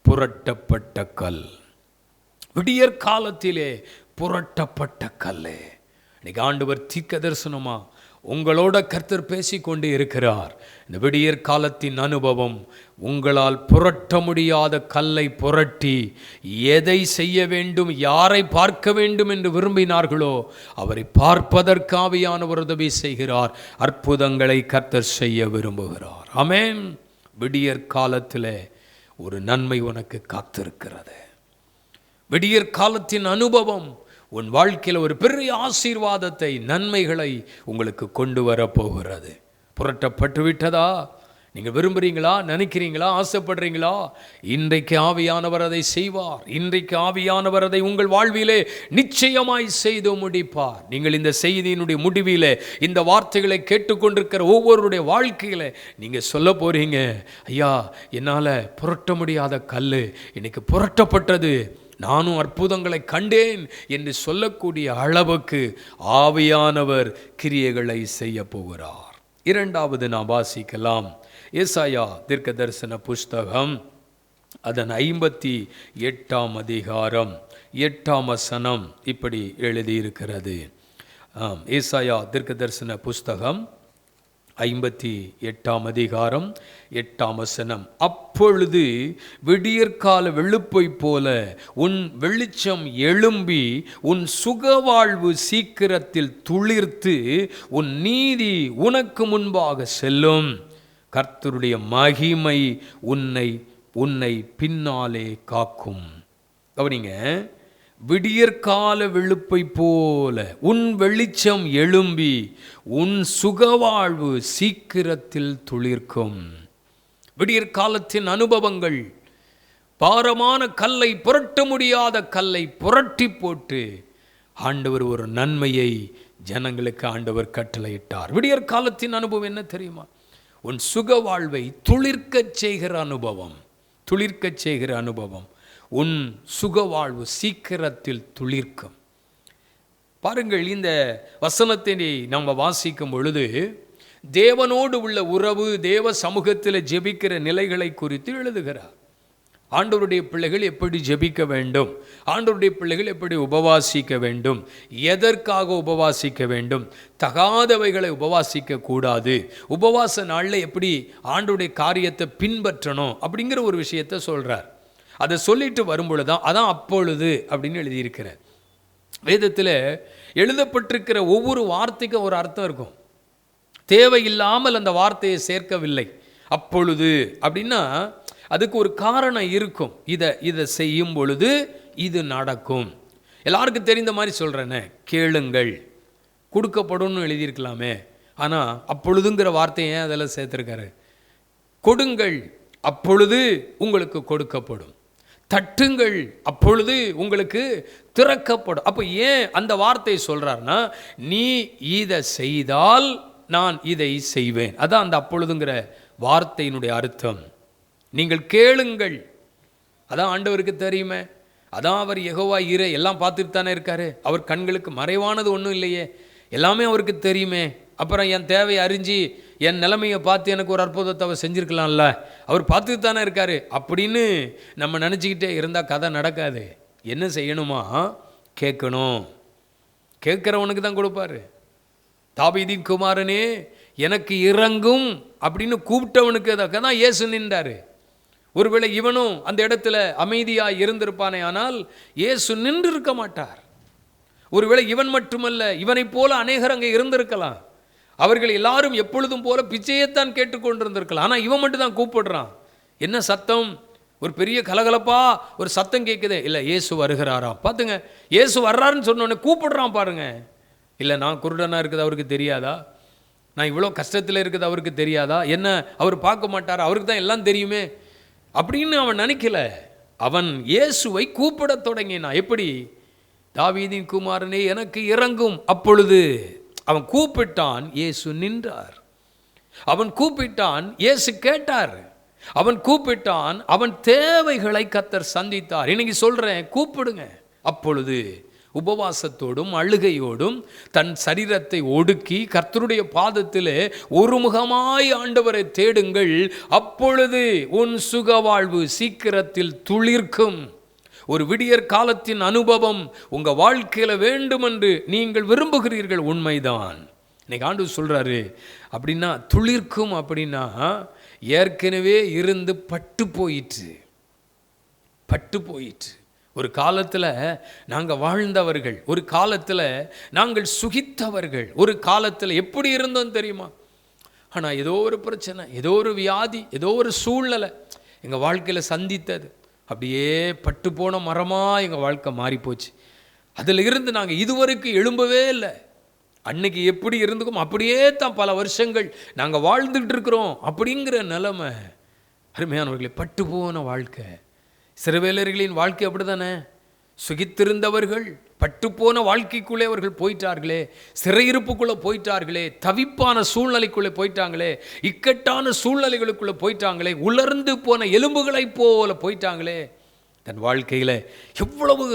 புரட்டப்பட்ட கல், விடியற் காலத்திலே புரட்டப்பட்ட கல். இன்னைக்கு ஆண்டவர் தீர்க்க தரிசனமா உங்களோட கர்த்தர் பேசிக்கொண்டே இருக்கிறார். இந்த விடியற் காலத்தின் அனுபவம் உங்களால் புரட்ட முடியாத கல்லை புரட்டி எதை செய்ய வேண்டும், யாரை பார்க்க வேண்டும் என்று விரும்பினார்களோ அவரை பார்ப்பதற்கு ஆவியானவர் உதவி செய்கிறார். அற்புதங்களை கர்த்தர் செய்ய விரும்புகிறார். ஆமென். விடியற் காலத்தில் ஒரு நன்மை உனக்கு காத்திருக்கிறது. விடியற் காலத்தின் அனுபவம் உன் வாழ்க்கையில் ஒரு பெரிய ஆசீர்வாதத்தை, நன்மைகளை உங்களுக்கு கொண்டு வரப்போகிறது. புரட்டப்பட்டு விட்டதா? நீங்கள் விரும்புகிறீங்களா, நினைக்கிறீங்களா, ஆசைப்படுறீங்களா? இன்றைக்கு ஆவியானவர் அதை செய்வார். இன்றைக்கு ஆவியானவர் அதை உங்கள் வாழ்விலே நிச்சயமாய் செய்து முடிப்பார். நீங்கள் இந்த செய்தியினுடைய முடிவிலே இந்த வார்த்தைகளை கேட்டுக்கொண்டிருக்கிற ஒவ்வொருடைய வாழ்க்கையில் நீங்கள் சொல்ல போறீங்க, ஐயா, என்னால் புரட்ட முடியாத கல் இன்னைக்கு புரட்டப்பட்டது, நானும் அற்புதங்களை கண்டேன் என்று சொல்லக்கூடிய அளவுக்கு ஆவியானவர் கிரியைகளை செய்ய போகிறார். 2வது நாம் வாசிக்கலாம், ஏசாயா தீர்க்க தரிசன புஸ்தகம் அதன் 58ஆம் அதிகாரம் 8ஆம் வசனம் இப்படி எழுதியிருக்கிறது. ஏசாயா தீர்க்க தரிசன புஸ்தகம் 58ஆம் அதிகாரம் 8ஆம் வசனம். அப்பொழுது விடியற்கால வெளுப்பை போல உன் வெளிச்சம் எழும்பி உன் சுகவாழ்வு சீக்கிரத்தில் துளிர்த்து உன் நீதி உனக்கு முன்பாக செல்லும். கர்த்தருடைய மகிமை உன்னை பின்னாலே காக்கும். கவனிங்க, விடியற்கால வெளுப்பை போல உன் வெளிச்சம் எழும்பி உன் சுகவாழ்வு சீக்கிரத்தில் துளிர்க்கும். விடியற்காலத்தின் அனுபவங்கள், பாரமான கல்லை, புரட்ட முடியாத கல்லை புரட்டி போட்டு ஆண்டவர் ஒரு நன்மையை ஜனங்களுக்கு ஆண்டவர் கட்டளையிட்டார். விடியற்காலத்தின் அனுபவம் என்ன தெரியுமா? உன் சுகவாழ்வை துளிர்க்கச் செய்கிற அனுபவம், துளிர்க்கச் செய்கிற அனுபவம். உன் சுகவாழ்வு சீக்கிரத்தில் துளிர்க்கும். பாருங்கள், இந்த வசனத்தை நம்ம வாசிக்கும் பொழுது தேவனோடு உள்ள உறவு, தேவ சமூகத்தில் ஜெபிக்கிற நிலைகளை குறித்து எழுதுகிறார். ஆண்டவருடைய பிள்ளைகள் எப்படி ஜெபிக்க வேண்டும், ஆண்டவருடைய பிள்ளைகள் எப்படி உபவாசிக்க வேண்டும், எதற்காக உபவாசிக்க வேண்டும், தகாதவைகளை உபவாசிக்க கூடாது, உபவாச நாளில் எப்படி ஆண்டவருடைய காரியத்தை பின்பற்றணும் அப்படிங்கிற ஒரு விஷயத்தை சொல்கிறார். அதை சொல்லிட்டு வரும்பொழுதுதான் அதான் அப்பொழுது அப்படின்னு எழுதியிருக்கிறார். வேதத்தில் எழுதப்பட்டிருக்கிற ஒவ்வொரு வார்த்தைக்கும் ஒரு அர்த்தம் இருக்கும். தேவையில்லாமல் அந்த வார்த்தையை சேர்க்கவில்லை. அப்பொழுது அப்படின்னா அதுக்கு ஒரு காரணம் இருக்கும். இதை செய்யும் பொழுது இது நடக்கும். எல்லாருக்கும் தெரிந்த மாதிரி சொல்கிறேனே, கேளுங்கள் கொடுக்கப்படும் எழுதியிருக்கலாமே, ஆனால் அப்பொழுதுங்கிற வார்த்தையை ஏன் அதில் சேர்த்துருக்காரு? கொடுங்கள் அப்பொழுது உங்களுக்கு கொடுக்கப்படும், தட்டுங்கள் அப்பொழுது உங்களுக்கு திறக்கப்படும். அப்போ ஏன் அந்த வார்த்தையை சொல்கிறாருன்னா, நீ இதை செய்தால் நான் இதை செய்வேன். அதான் அந்த அப்பொழுதுங்கிற வார்த்தையினுடைய அர்த்தம். நீங்கள் கேளுங்கள், அதான் ஆண்டவருக்கு தெரியுமே, அதான் அவர் யெகோவா ஈரே, எல்லாம் பார்த்துட்டு தானே இருக்காரு. அவர் கண்களுக்கு மறைவானது ஒன்றும் இல்லையே, எல்லாமே அவருக்கு தெரியுமே. அப்புறம் என் தேவையை அறிஞ்சு என் நிலைமையை பார்த்து எனக்கு ஒரு அற்புதத்தை அவர் செஞ்சுருக்கலாம்ல, அவர் பார்த்துட்டு தானே இருக்காரு அப்படின்னு நம்ம நினச்சிக்கிட்டே இருந்தால் கதை நடக்காது. என்ன செய்யணுமா? கேட்கணும். கேட்குறவனுக்கு தான் கொடுப்பாரு. தாவீதின் குமாரனே எனக்கு இறங்கும் அப்படின்னு கூப்பிட்டவனுக்கு தான் இயேசு நின்றாரு. ஒருவேளை இவனும் அந்த இடத்துல அமைதியாக இருந்திருப்பானே, ஆனால் இயேசு நின்று இருக்க மாட்டார். ஒருவேளை இவன் மட்டுமல்ல, இவனை போல அநேகர் அங்கே இருந்திருக்கலாம். அவர்கள் எல்லாரும் எப்பொழுதும் போல பிச்சையைத்தான் கேட்டுக்கொண்டிருந்திருக்கலாம். ஆனால் இவன் மட்டும் தான் கூப்பிடுறான். என்ன சத்தம்? ஒரு பெரிய கலகலப்பா ஒரு சத்தம் கேட்குதே. இல்லை, இயேசு வருகிறாராம். பார்த்துங்க, இயேசு வர்றாருன்னு சொன்னோடனே கூப்பிடுறான் பாருங்க. இல்லை, நான் குருடனாக இருக்குது அவருக்கு தெரியாதா? நான் இவ்வளோ கஷ்டத்தில் இருக்குது அவருக்கு தெரியாதா? என்ன அவர் பார்க்க மாட்டார்? அவருக்கு தான் எல்லாம் தெரியுமே அப்படின்னு அவன் நினைக்கல. அவன் இயேசுவை கூப்பிட தொடங்கினான். எப்படி? தாவீதின் குமாரனே எனக்கு இறங்கும். அப்பொழுது அவன் கூப்பிட்டான், இயேசு நின்றார். அவன் கூப்பிட்டான், இயேசு கேட்டார். அவன் கூப்பிட்டான், அவன் தேவைகளை கர்த்தர் சந்தித்தார். இன்னைக்கு சொல்றேன், கூப்பிடுங்க. அப்பொழுது உபவாசத்தோடும் அழுகையோடும் தன் சரீரத்தை ஒடுக்கி கர்த்தருடைய பாதத்திலே ஒருமுகமாய் ஆண்டவரை தேடுங்கள். அப்பொழுது உன் சுகவாழ்வு சீக்கிரத்தில் துளிர்க்கும். ஒரு விடியற் காலத்தின் அனுபவம் உங்க வாழ்க்கையில வேண்டும் என்று நீங்கள் விரும்புகிறீர்கள், உண்மைதான். இன்னைக்கு ஆண்டவர் சொல்றாரு அப்படின்னா துளிர்க்கும். அப்படின்னா ஏற்கனவே இருந்து பட்டு போயிற்று. ஒரு காலத்தில் நாங்கள் வாழ்ந்தவர்கள், ஒரு காலத்தில் நாங்கள் சுகித்தவர்கள், ஒரு காலத்தில் எப்படி இருந்தோம் தெரியுமா? ஆனால் ஏதோ ஒரு பிரச்சனை, ஏதோ ஒரு வியாதி, ஏதோ ஒரு சூழ்நிலை எங்கள் வாழ்க்கையில் சந்தித்தது. அப்படியே பட்டு போன மரமாக எங்கள் வாழ்க்கை மாறிப்போச்சு. அதில் இருந்து நாங்கள் இதுவரைக்கும் எழும்பவே இல்லை. அன்னைக்கு எப்படி இருந்துக்கும் அப்படியே தான் பல வருஷங்கள் நாங்கள் வாழ்ந்துகிட்டு இருக்கிறோம் அப்படிங்கிற நிலைமை. அருமையானவர்களே, பட்டு போன வாழ்க்கை. சிறுவேலர்களின் வாழ்க்கை அப்படி தானே. சுகித்திருந்தவர்கள் பட்டுப்போன வாழ்க்கைக்குள்ளே அவர்கள் போயிட்டார்களே, சிறையிருப்புக்குள்ளே போயிட்டார்களே, தவிப்பான சூழ்நிலைக்குள்ளே போயிட்டாங்களே, இக்கட்டான சூழ்நிலைகளுக்குள்ளே போயிட்டாங்களே, உலர்ந்து போன எலும்புகளைப் போல போயிட்டாங்களே. தன் வாழ்க்கையில் எவ்வளவு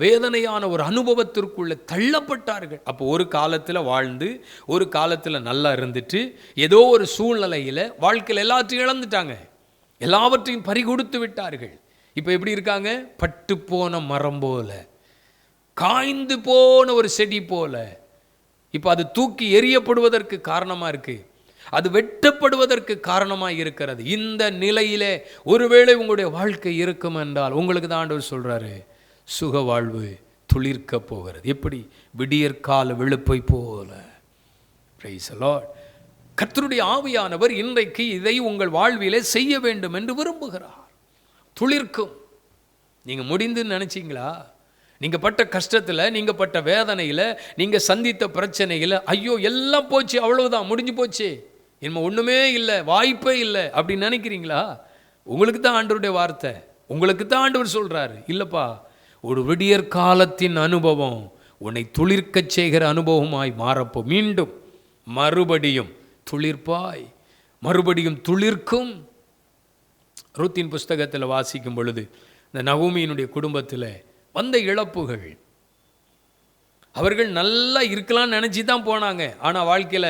வேதனையான ஒரு அனுபவத்திற்குள்ளே தள்ளப்பட்டார்கள். அப்போ ஒரு காலத்தில் வாழ்ந்து ஒரு காலத்தில் நல்லா இருந்துட்டு ஏதோ ஒரு சூழ்நிலையில் வாழ்க்கையில் எல்லாத்தையும் இழந்துட்டாங்க, எல்லாவற்றையும் பறிகொடுத்து விட்டார்கள். இப்போ எப்படி இருக்காங்க? பட்டு போன மரம் போல, காய்ந்து போன ஒரு செடி போல. இப்போ அது தூக்கி எறியப்படுவதற்கு காரணமாக இருக்குது, அது வெட்டப்படுவதற்கு காரணமாக இருக்கிறது. இந்த நிலையிலே ஒருவேளை உங்களுடைய வாழ்க்கை இருக்கும் என்றால் உங்களுக்கு தான் ஆண்டவர் சொல்கிறாரு, சுக வாழ்வு துளிர்க்க போகிறது. எப்படி? விடியற்கால வெளுப்பை போல. Praise the Lord. கர்த்தருடைய ஆவியானவர் இன்றைக்கு இதை உங்கள் வாழ்விலே செய்ய வேண்டும் என்று விரும்புகிறார். துளிர்க்கும். நீங்கள் முடிந்துன்னு நினச்சிங்களா? நீங்கள் பட்ட கஷ்டத்தில், நீங்கள் பட்ட வேதனையில், நீங்கள் சந்தித்த பிரச்சனையில், ஐயோ எல்லாம் போச்சு, அவ்வளவுதான், முடிஞ்சு போச்சு, இனிமேல் ஒன்றுமே இல்லை, வாய்ப்பே இல்லை அப்படின்னு நினைக்கிறீங்களா? உங்களுக்கு தான் ஆண்டவருடைய வார்த்தை, உங்களுக்கு தான் ஆண்டவர் சொல்கிறாரு, இல்லைப்பா, ஒரு விடியற் காலத்தின் அனுபவம் உன்னை துளிர்க்க செய்கிற அனுபவமாய் மாறப்போ மீண்டும் மறுபடியும் துளிர்ப்பாய், மறுபடியும் துளிர்க்கும். ரூத்தின் புஸ்தகத்தில் வாசிக்கும் பொழுது இந்த நகோமியினுடைய குடும்பத்தில் வந்த இழப்புகள், அவர்கள் நல்லா இருக்கலாம்னு நினச்சி தான் போனாங்க. ஆனால் வாழ்க்கையில்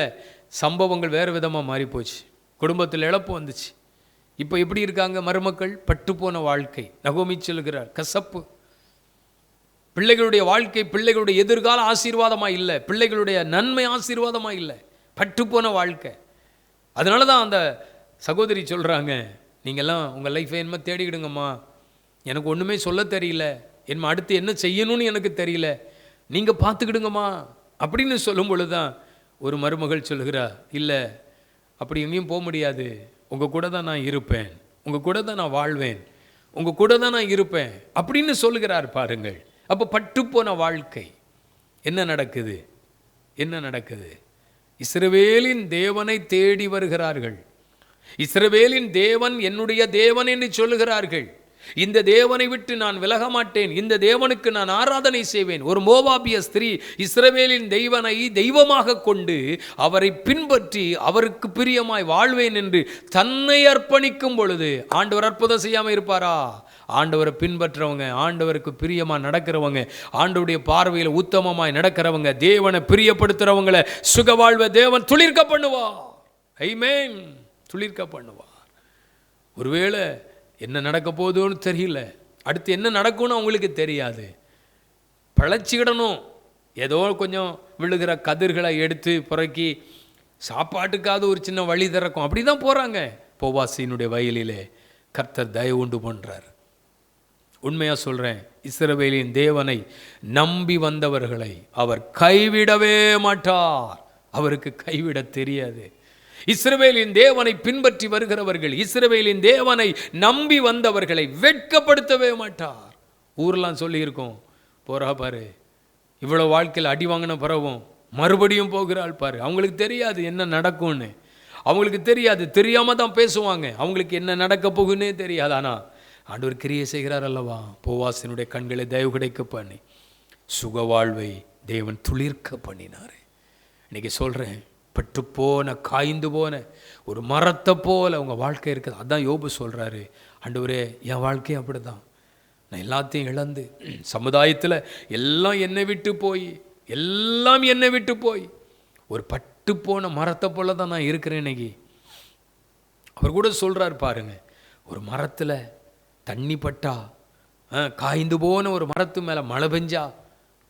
சம்பவங்கள் வேறு விதமாக மாறி போச்சு. குடும்பத்தில் இழப்பு வந்துச்சு. இப்போ எப்படி இருக்காங்க மருமக்கள்? பட்டுப்போன வாழ்க்கை. நகோமி சொல்கிறார், கசப்பு. பிள்ளைகளுடைய வாழ்க்கை, பிள்ளைகளுடைய எதிர்கால ஆசீர்வாதமாக இல்லை, பிள்ளைகளுடைய நன்மை ஆசீர்வாதமாக இல்லை, பட்டுப்போன வாழ்க்கை. அதனால தான் அந்த சகோதரி சொல்கிறாங்க, நீங்கள்லாம் உங்கள் லைஃப்பை என்ன தேடிக்கிடுங்கம்மா, எனக்கு ஒன்றுமே சொல்ல தெரியல, என்ன அடுத்து என்ன செய்யணும்னு எனக்கு தெரியல, நீங்கள் பார்த்துக்கிடுங்கம்மா அப்படின்னு சொல்லும் பொழுது தான் ஒரு மருமகள் சொல்கிறா, இல்லை அப்படி எங்கேயும் போக முடியாது, உங்கள் கூட தான் நான் இருப்பேன், உங்கள் கூட தான் நான் வாழ்வேன், உங்கள் கூட தான் நான் இருப்பேன் அப்படின்னு சொல்லுகிறார் பாருங்கள். அப்போ பட்டுப்போன வாழ்க்கை. என்ன நடக்குது? என்ன நடக்குது? இஸ்ரவேலின் தேவனை தேடி வருகிறார்கள். இஸ்ரவேலின் தேவன் என்னுடைய தேவன் என்று சொல்லுகிறார்கள். இந்த தேவனை விட்டு நான் விலக மாட்டேன், இந்த தேவனுக்கு நான் ஆராதனை செய்வேன். ஒரு மோவாபிய ஸ்திரீ இஸ்ரவேலின் தெய்வனை தெய்வமாக கொண்டு அவரை பின்பற்றி அவருக்கு பிரியமாய் வாழ்வேன் என்று தன்னை அர்ப்பணிக்கும் பொழுது ஆண்டவர் அற்புதம் செய்யாமல் இருப்பாரா? ஆண்டவரை பின்பற்றவங்க, ஆண்டவருக்கு பிரியமாக நடக்கிறவங்க, ஆண்டவருடைய பார்வையில் உத்தமமாய் நடக்கிறவங்க, தேவனை பிரியப்படுத்துகிறவங்களை சுகவாழ்வை தேவன் துளிர்க்க பண்ணுவார். ஆமென். துளிர்க்க பண்ணுவார். ஒருவேளை என்ன நடக்க போகுதுன்னு தெரியல, அடுத்து என்ன நடக்கும்னு அவங்களுக்கு தெரியாது, பழச்சிக்கிடணும், ஏதோ கொஞ்சம் விழுகிற கதிர்களை எடுத்து புறக்கி சாப்பாட்டுக்காவது ஒரு சின்ன வழி திறக்கும், அப்படி தான் போகிறாங்க. போவாசியினுடைய வயலிலே கர்த்தர் தயவு உண்டு பண்ணுறார். உண்மையாக சொல்கிறேன், இஸ்ரவேலின் தேவனை நம்பி வந்தவர்களை அவர் கைவிடவே மாட்டார். அவருக்கு கைவிட தெரியாது. இஸ்ரவேலின் தேவனை பின்பற்றி வருகிறவர்கள், இஸ்ரவேலின் தேவனை நம்பி வந்தவர்களை வெட்கப்படுத்தவே மாட்டார். ஊரெலாம் சொல்லியிருக்கோம், போறா பாரு, இவ்வளோ வாழ்க்கையில் அடி வாங்கின பிறகும் மறுபடியும் போகிறாள் பாரு. அவங்களுக்கு தெரியாது என்ன நடக்கும்னு, அவங்களுக்கு தெரியாது, தெரியாமல் தான் பேசுவாங்க, அவங்களுக்கு என்ன நடக்க போகுன்னே தெரியாது. ஆனால் ஆண்டவர் கிரியை செய்கிறார் அல்லவா? போவாசினுடைய கண்களை தயவு கிடைக்க பண்ணி சுகவாழ்வை தேவன் துளிர்க்க பண்ணினார். இன்னைக்கு சொல்கிறேன், பட்டு போன காய்ந்து போன ஒரு மரத்தை போல உங்கள் வாழ்க்கை இருக்குது. அதான் யோபு சொல்கிறாரு, ஆண்டவரே என் வாழ்க்கையும் அப்படி தான், நான் எல்லாத்தையும் இழந்து சமுதாயத்தில் எல்லாம் என்னை விட்டு போய், எல்லாம் என்னை விட்டு போய் ஒரு பட்டு போன மரத்தை போல தான் நான் இருக்கிறேன் இன்னைக்கு. அவர் கூட சொல்கிறார் பாருங்க, ஒரு மரத்தில் தண்ணி பட்டா, காய்ந்து போன ஒரு மரத்து மேலே மழை பெஞ்சா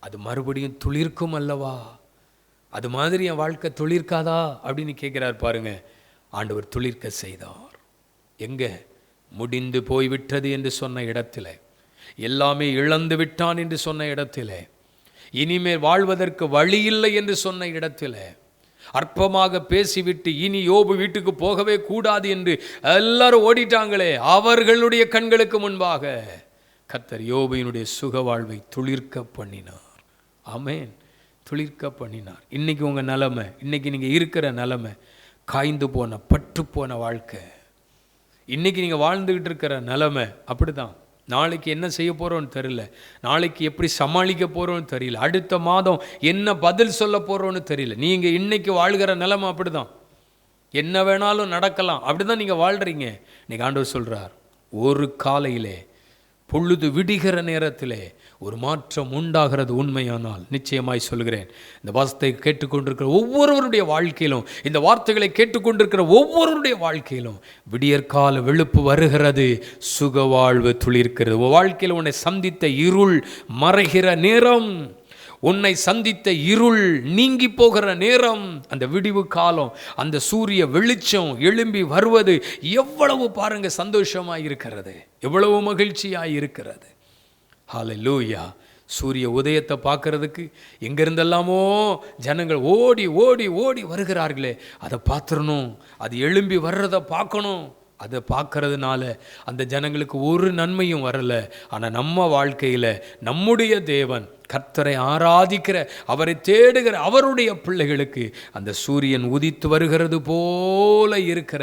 அது மறுபடியும் துளிர்க்கும் அல்லவா? அது மாதிரி என் வாழ்க்கை துளிர்க்காதா அப்படின்னு கேட்குறார் பாருங்க. ஆண்டவர் துளிர்க்க செய்தார். எங்கே? முடிந்து போய்விட்டது என்று சொன்ன இடத்துல, எல்லாமே இழந்து விட்டான் என்று சொன்ன இடத்துல, இனிமேல் வாழ்வதற்கு வழி இல்லை என்று சொன்ன இடத்துல, அற்பமாக பேசிவிட்டு இனி யோபு வீட்டுக்கு போகவே கூடாது என்று எல்லாரும் ஓடிட்டாங்களே, அவர்களுடைய கண்களுக்கு முன்பாக கர்த்தர் யோபுவினுடைய சுக வாழ்வை துளிர்க்க பண்ணினார். ஆமென். துளிர்க்க பண்ணினார். இன்றைக்கி உங்கள் நிலைமை, இன்றைக்கி நீங்கள் இருக்கிற நிலைமை காய்ந்து போன பட்டு போன வாழ்க்கை. இன்றைக்கி நீங்கள் வாழ்ந்துக்கிட்டு இருக்கிற நிலைமை அப்படி தான். நாளைக்கு என்ன செய்ய போகிறோன்னு தெரியல, நாளைக்கு எப்படி சமாளிக்க போகிறோன்னு தெரியல, அடுத்த மாதம் என்ன பதில் சொல்ல போகிறோன்னு தெரியல. நீங்கள் இன்றைக்கி வாழ்கிற நிலைமை அப்படி தான். என்ன வேணாலும் நடக்கலாம், அப்படி தான் நீங்கள் வாழ்கிறீங்க. இன்றைக்கி ஆண்டவர் சொல்கிறார், ஒரு காலையிலே பொழுது விடுகிற நேரத்திலே ஒரு மாற்றம் உண்டாகிறது உண்மையானால் நிச்சயமாய் சொல்கிறேன், இந்த வார்த்தையை கேட்டுக்கொண்டிருக்கிற ஒவ்வொருவருடைய வாழ்க்கையிலும், இந்த வார்த்தைகளை கேட்டுக்கொண்டிருக்கிற ஒவ்வொருவருடைய வாழ்க்கையிலும் விடியற்கால வெளுப்பு வருகிறது, சுகவாழ்வு துளிர்க்கிறது. உன் வாழ்க்கையில் உன்னை சந்தித்த இருள் மறைகிற நேரம், உன்னை சந்தித்த இருள் நீங்கி போகிற நேரம், அந்த விடிவு காலம், அந்த சூரிய வெளிச்சம் எழும்பி வருவது எவ்வளவு பாருங்க சந்தோஷமாக இருக்கிறது, எவ்வளவு மகிழ்ச்சியாக இருக்கிறது. ஹல்லேலூயா. சூரிய உதயத்தை பார்க்கறதுக்கு எங்கேருந்தெல்லாமோ ஜனங்கள் ஓடி ஓடி ஓடி வருகிறார்களே, அதை பார்த்துடணும், அது எழும்பி வர்றதை பார்க்கணும். அதை பார்க்கறதுனால அந்த ஜனங்களுக்கு ஒரு நன்மையும் வரலை. ஆனால் நம்ம வாழ்க்கையில் நம்முடைய தேவன் கர்த்தரை ஆராதிக்கிற, அவரை தேடுகிற அவருடைய பிள்ளைகளுக்கு அந்த சூரியன் உதித்து வருகிறது போல இருக்கிற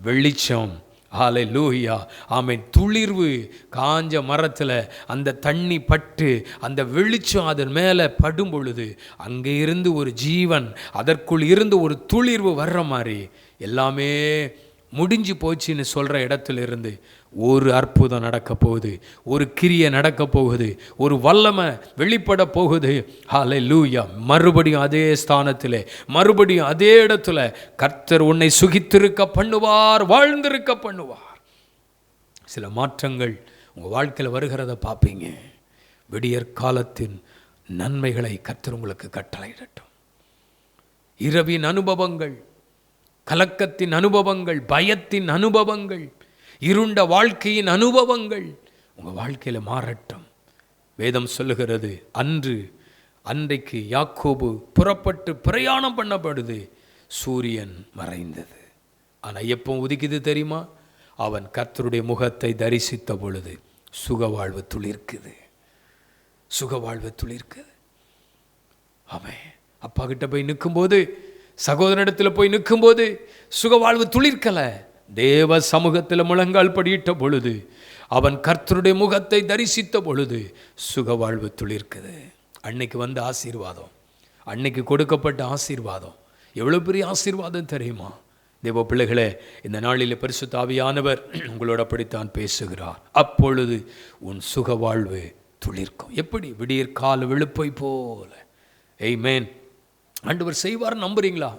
வெளிச்சம். ஹல்லேலூயா. ஆமென். துளிர்வு காஞ்ச மரத்தில் அந்த தண்ணி பட்டு அந்த வெளிச்சம் அதன் மேலே படும் பொழுது அங்கே இருந்து ஒரு ஜீவன், அதற்குள் இருந்து ஒரு துளிர்வு வர்ற மாதிரி எல்லாமே முடிஞ்சு போச்சுன்னு சொல்கிற இடத்துல இருந்து ஒரு அற்புதம் நடக்க போகுது, ஒரு கிரியை நடக்க போகுது, ஒரு வல்லமை வெளிப்பட போகுது. ஹல்லேலூயா. மறுபடியும் அதே ஸ்தானத்தில், மறுபடியும் அதே இடத்துல கர்த்தர் உன்னை சுகித்திருக்க பண்ணுவார், வாழ்ந்திருக்க பண்ணுவார். சில மாற்றங்கள் உங்கள் வாழ்க்கையில் வருகிறத பார்ப்பீங்க. விடியற் காலத்தின் நன்மைகளை கர்த்தர் உங்களுக்கு கட்டளையிடட்டும். இரவின் அனுபவங்கள், கலக்கத்தின் அனுபவங்கள், பயத்தின் அனுபவங்கள், இருண்ட வாழ்க்கையின் அனுபவங்கள் உங்கள் வாழ்க்கையில் மாறட்டும். வேதம் சொல்லுகிறது, அன்றைக்கு யாக்கோபு புறப்பட்டு பிரயாணம் பண்ணப்படுது, சூரியன் மறைந்தது. ஆனால் எப்போ உதிக்குது தெரியுமா? அவன் கர்த்தருடைய முகத்தை தரிசித்த பொழுது சுகவாழ்வு துளிர்க்குது, சுகவாழ்வு துளிர்க்குது. அவன் அப்பா கிட்ட போய் நிற்கும்போது, சகோதரனிடத்தில் போய் நிற்கும்போது சுகவாழ்வு துளிர்க்கலை. தேவ சமூகத்தில் முழங்கால் படியிட்ட பொழுது, அவன் கர்த்தருடைய முகத்தை தரிசித்த பொழுது சுகவாழ்வு துளிர்க்குது. அன்னைக்கு வந்த ஆசீர்வாதம், அன்னைக்கு கொடுக்கப்பட்ட ஆசீர்வாதம் எவ்வளோ பெரிய ஆசீர்வாதம் தெரியுமா? தேவ பிள்ளைகளே, இந்த நாளில் பரிசுத்த ஆவியானவர் உங்களோட அப்படித்தான் பேசுகிறார். அப்பொழுது உன் சுகவாழ்வு துளிர்க்கும். எப்படி? விடியற் கால வெளுப்பை போல. ஆமென். ஆண்டவர் செய்வார் நம்புறீங்களா?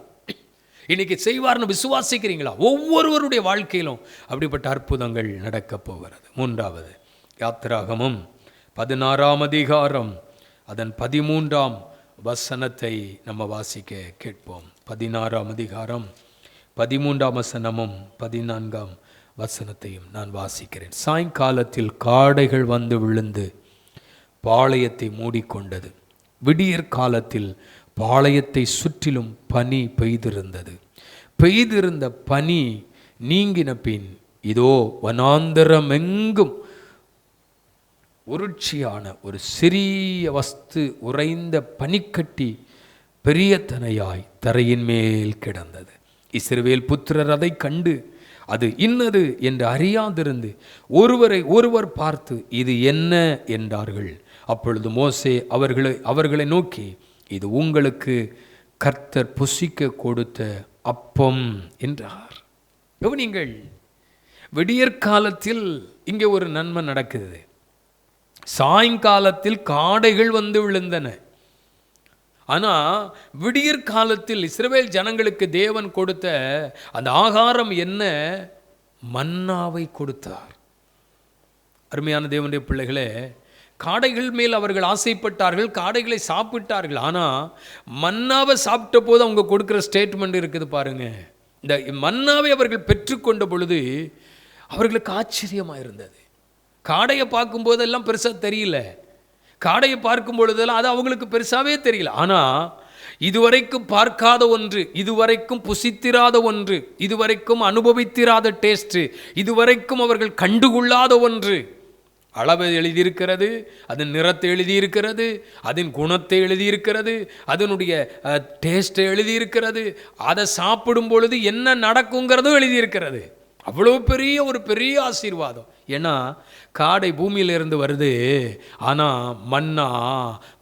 இன்னைக்கு செய்வார்னு விசுவாசிக்கிறீங்களா? ஒவ்வொருவருடைய வாழ்க்கையிலும் அப்படிப்பட்ட அற்புதங்கள் நடக்க போகிறது. மூன்றாவது, யாத்திராகமம் 16ஆம் அதிகாரம் அதன் 13ஆம் வசனத்தை நம்ம வாசிக்க கேட்போம். 16ஆம் அதிகாரம் 13ஆம் வசனமும் 14ஆம் வசனத்தையும் நான் வாசிக்கிறேன். சாயங்காலத்தில் காடைகள் வந்து விழுந்து பாளையத்தை மூடிக்கொண்டது. விடியற் காலத்தில் பாளையத்தை சுற்றிலும் பனி பெய்திருந்தது. பெய்திருந்த பனி நீங்கின பின் இதோ வனாந்தரமெங்கும் உருட்சியான ஒரு சிறிய வஸ்து உறைந்த பனிக்கட்டி பெரிய தனையாய் தரையின் மேல் கிடந்தது. இஸ்ரவேல் புத்திரர் அதை கண்டு அது இன்னது என்று அறியாதிருந்து ஒருவரை ஒருவர் பார்த்து இது என்ன என்றார்கள். அப்பொழுது மோசே அவர்களை நோக்கி, இது உங்களுக்கு கர்த்தர் புசிக்க கொடுத்த அப்பம் என்றார். கவனிங்கள், விடியற்காலத்தில் இங்கே ஒரு நன்மை நடக்குது. சாயங்காலத்தில் காடைகள் வந்து விழுந்தன. ஆனால் விடியற் காலத்தில் இஸ்ரவேல் ஜனங்களுக்கு தேவன் கொடுத்த அந்த ஆகாரம் என்ன? மன்னாவை கொடுத்தார். அருமையான தேவனுடைய பிள்ளைகளே, காடைகள் மேல் அவர்கள் ஆசைப்பட்டார்கள், காடைகளை சாப்பிட்டார்கள். ஆனால் மன்னாவை சாப்பிட்ட போது அவங்க கொடுக்குற ஸ்டேட்மெண்ட் இருக்குது பாருங்க. இந்த மன்னாவை அவர்கள் பெற்றுக்கொண்ட பொழுது அவர்களுக்கு ஆச்சரியமாக இருந்தது. காடையை பார்க்கும்போதெல்லாம் பெருசாக தெரியல, காடையை பார்க்கும் பொழுதெல்லாம் அது அவங்களுக்கு பெருசாகவே தெரியல. ஆனால் இதுவரைக்கும் பார்க்காத ஒன்று, இதுவரைக்கும் புசித்திராத ஒன்று, இதுவரைக்கும் அனுபவித்திராத டேஸ்ட்டு, இதுவரைக்கும் அவர்கள் கண்டுகொள்ளாத ஒன்று அளவை எழுதியிருக்கிறது, அதன் நிறத்தை எழுதியிருக்கிறது, அதன் குணத்தை எழுதியிருக்கிறது, அதனுடைய டேஸ்ட்டை எழுதியிருக்கிறது, அதை சாப்பிடும் பொழுது என்ன நடக்குங்கிறதும் எழுதியிருக்கிறது. அவ்வளோ பெரிய ஆசீர்வாதம். ஏன்னா காடை பூமியிலிருந்து வருது, ஆனால் மன்னா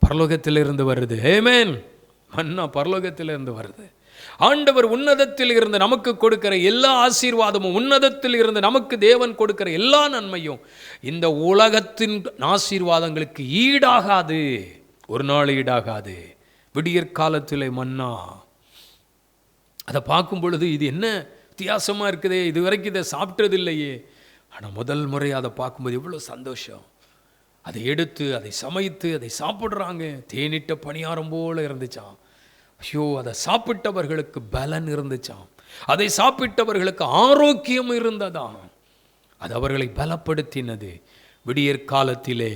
பரலோகத்திலிருந்து வருது. ஆமென். மன்னா பரலோகத்திலிருந்து வருது. ஆண்டவர் உன்னதத்தில் இருந்து நமக்கு கொடுக்கிற எல்லா ஆசீர்வாதமும், உன்னதத்தில் இருந்து நமக்கு தேவன் கொடுக்கிற எல்லா நன்மையும் இந்த உலகத்தின் ஆசீர்வாதங்களுக்கு ஈடாகாது, ஒரு நாள் ஈடாகாது. விடியற் காலத்தில் மன்னா அதை பார்க்கும் பொழுது இது என்ன வித்தியாசமாக இருக்குதே, இது வரைக்கும் இதை சாப்பிட்டது இல்லையே. ஆனால் முதல் முறை அதை பார்க்கும்போது எவ்வளோ சந்தோஷம். அதை எடுத்து அதை சமைத்து அதை சாப்பிட்றாங்க. தேனிட்ட பணியாரம் போல இருந்துச்சாம். ஐயோ, அதை சாப்பிட்டவர்களுக்கு பலன் இருந்துச்சாம், அதை சாப்பிட்டவர்களுக்கு ஆரோக்கியம் இருந்ததாம், அது அவர்களை பலப்படுத்தினது. விடியற் காலத்திலே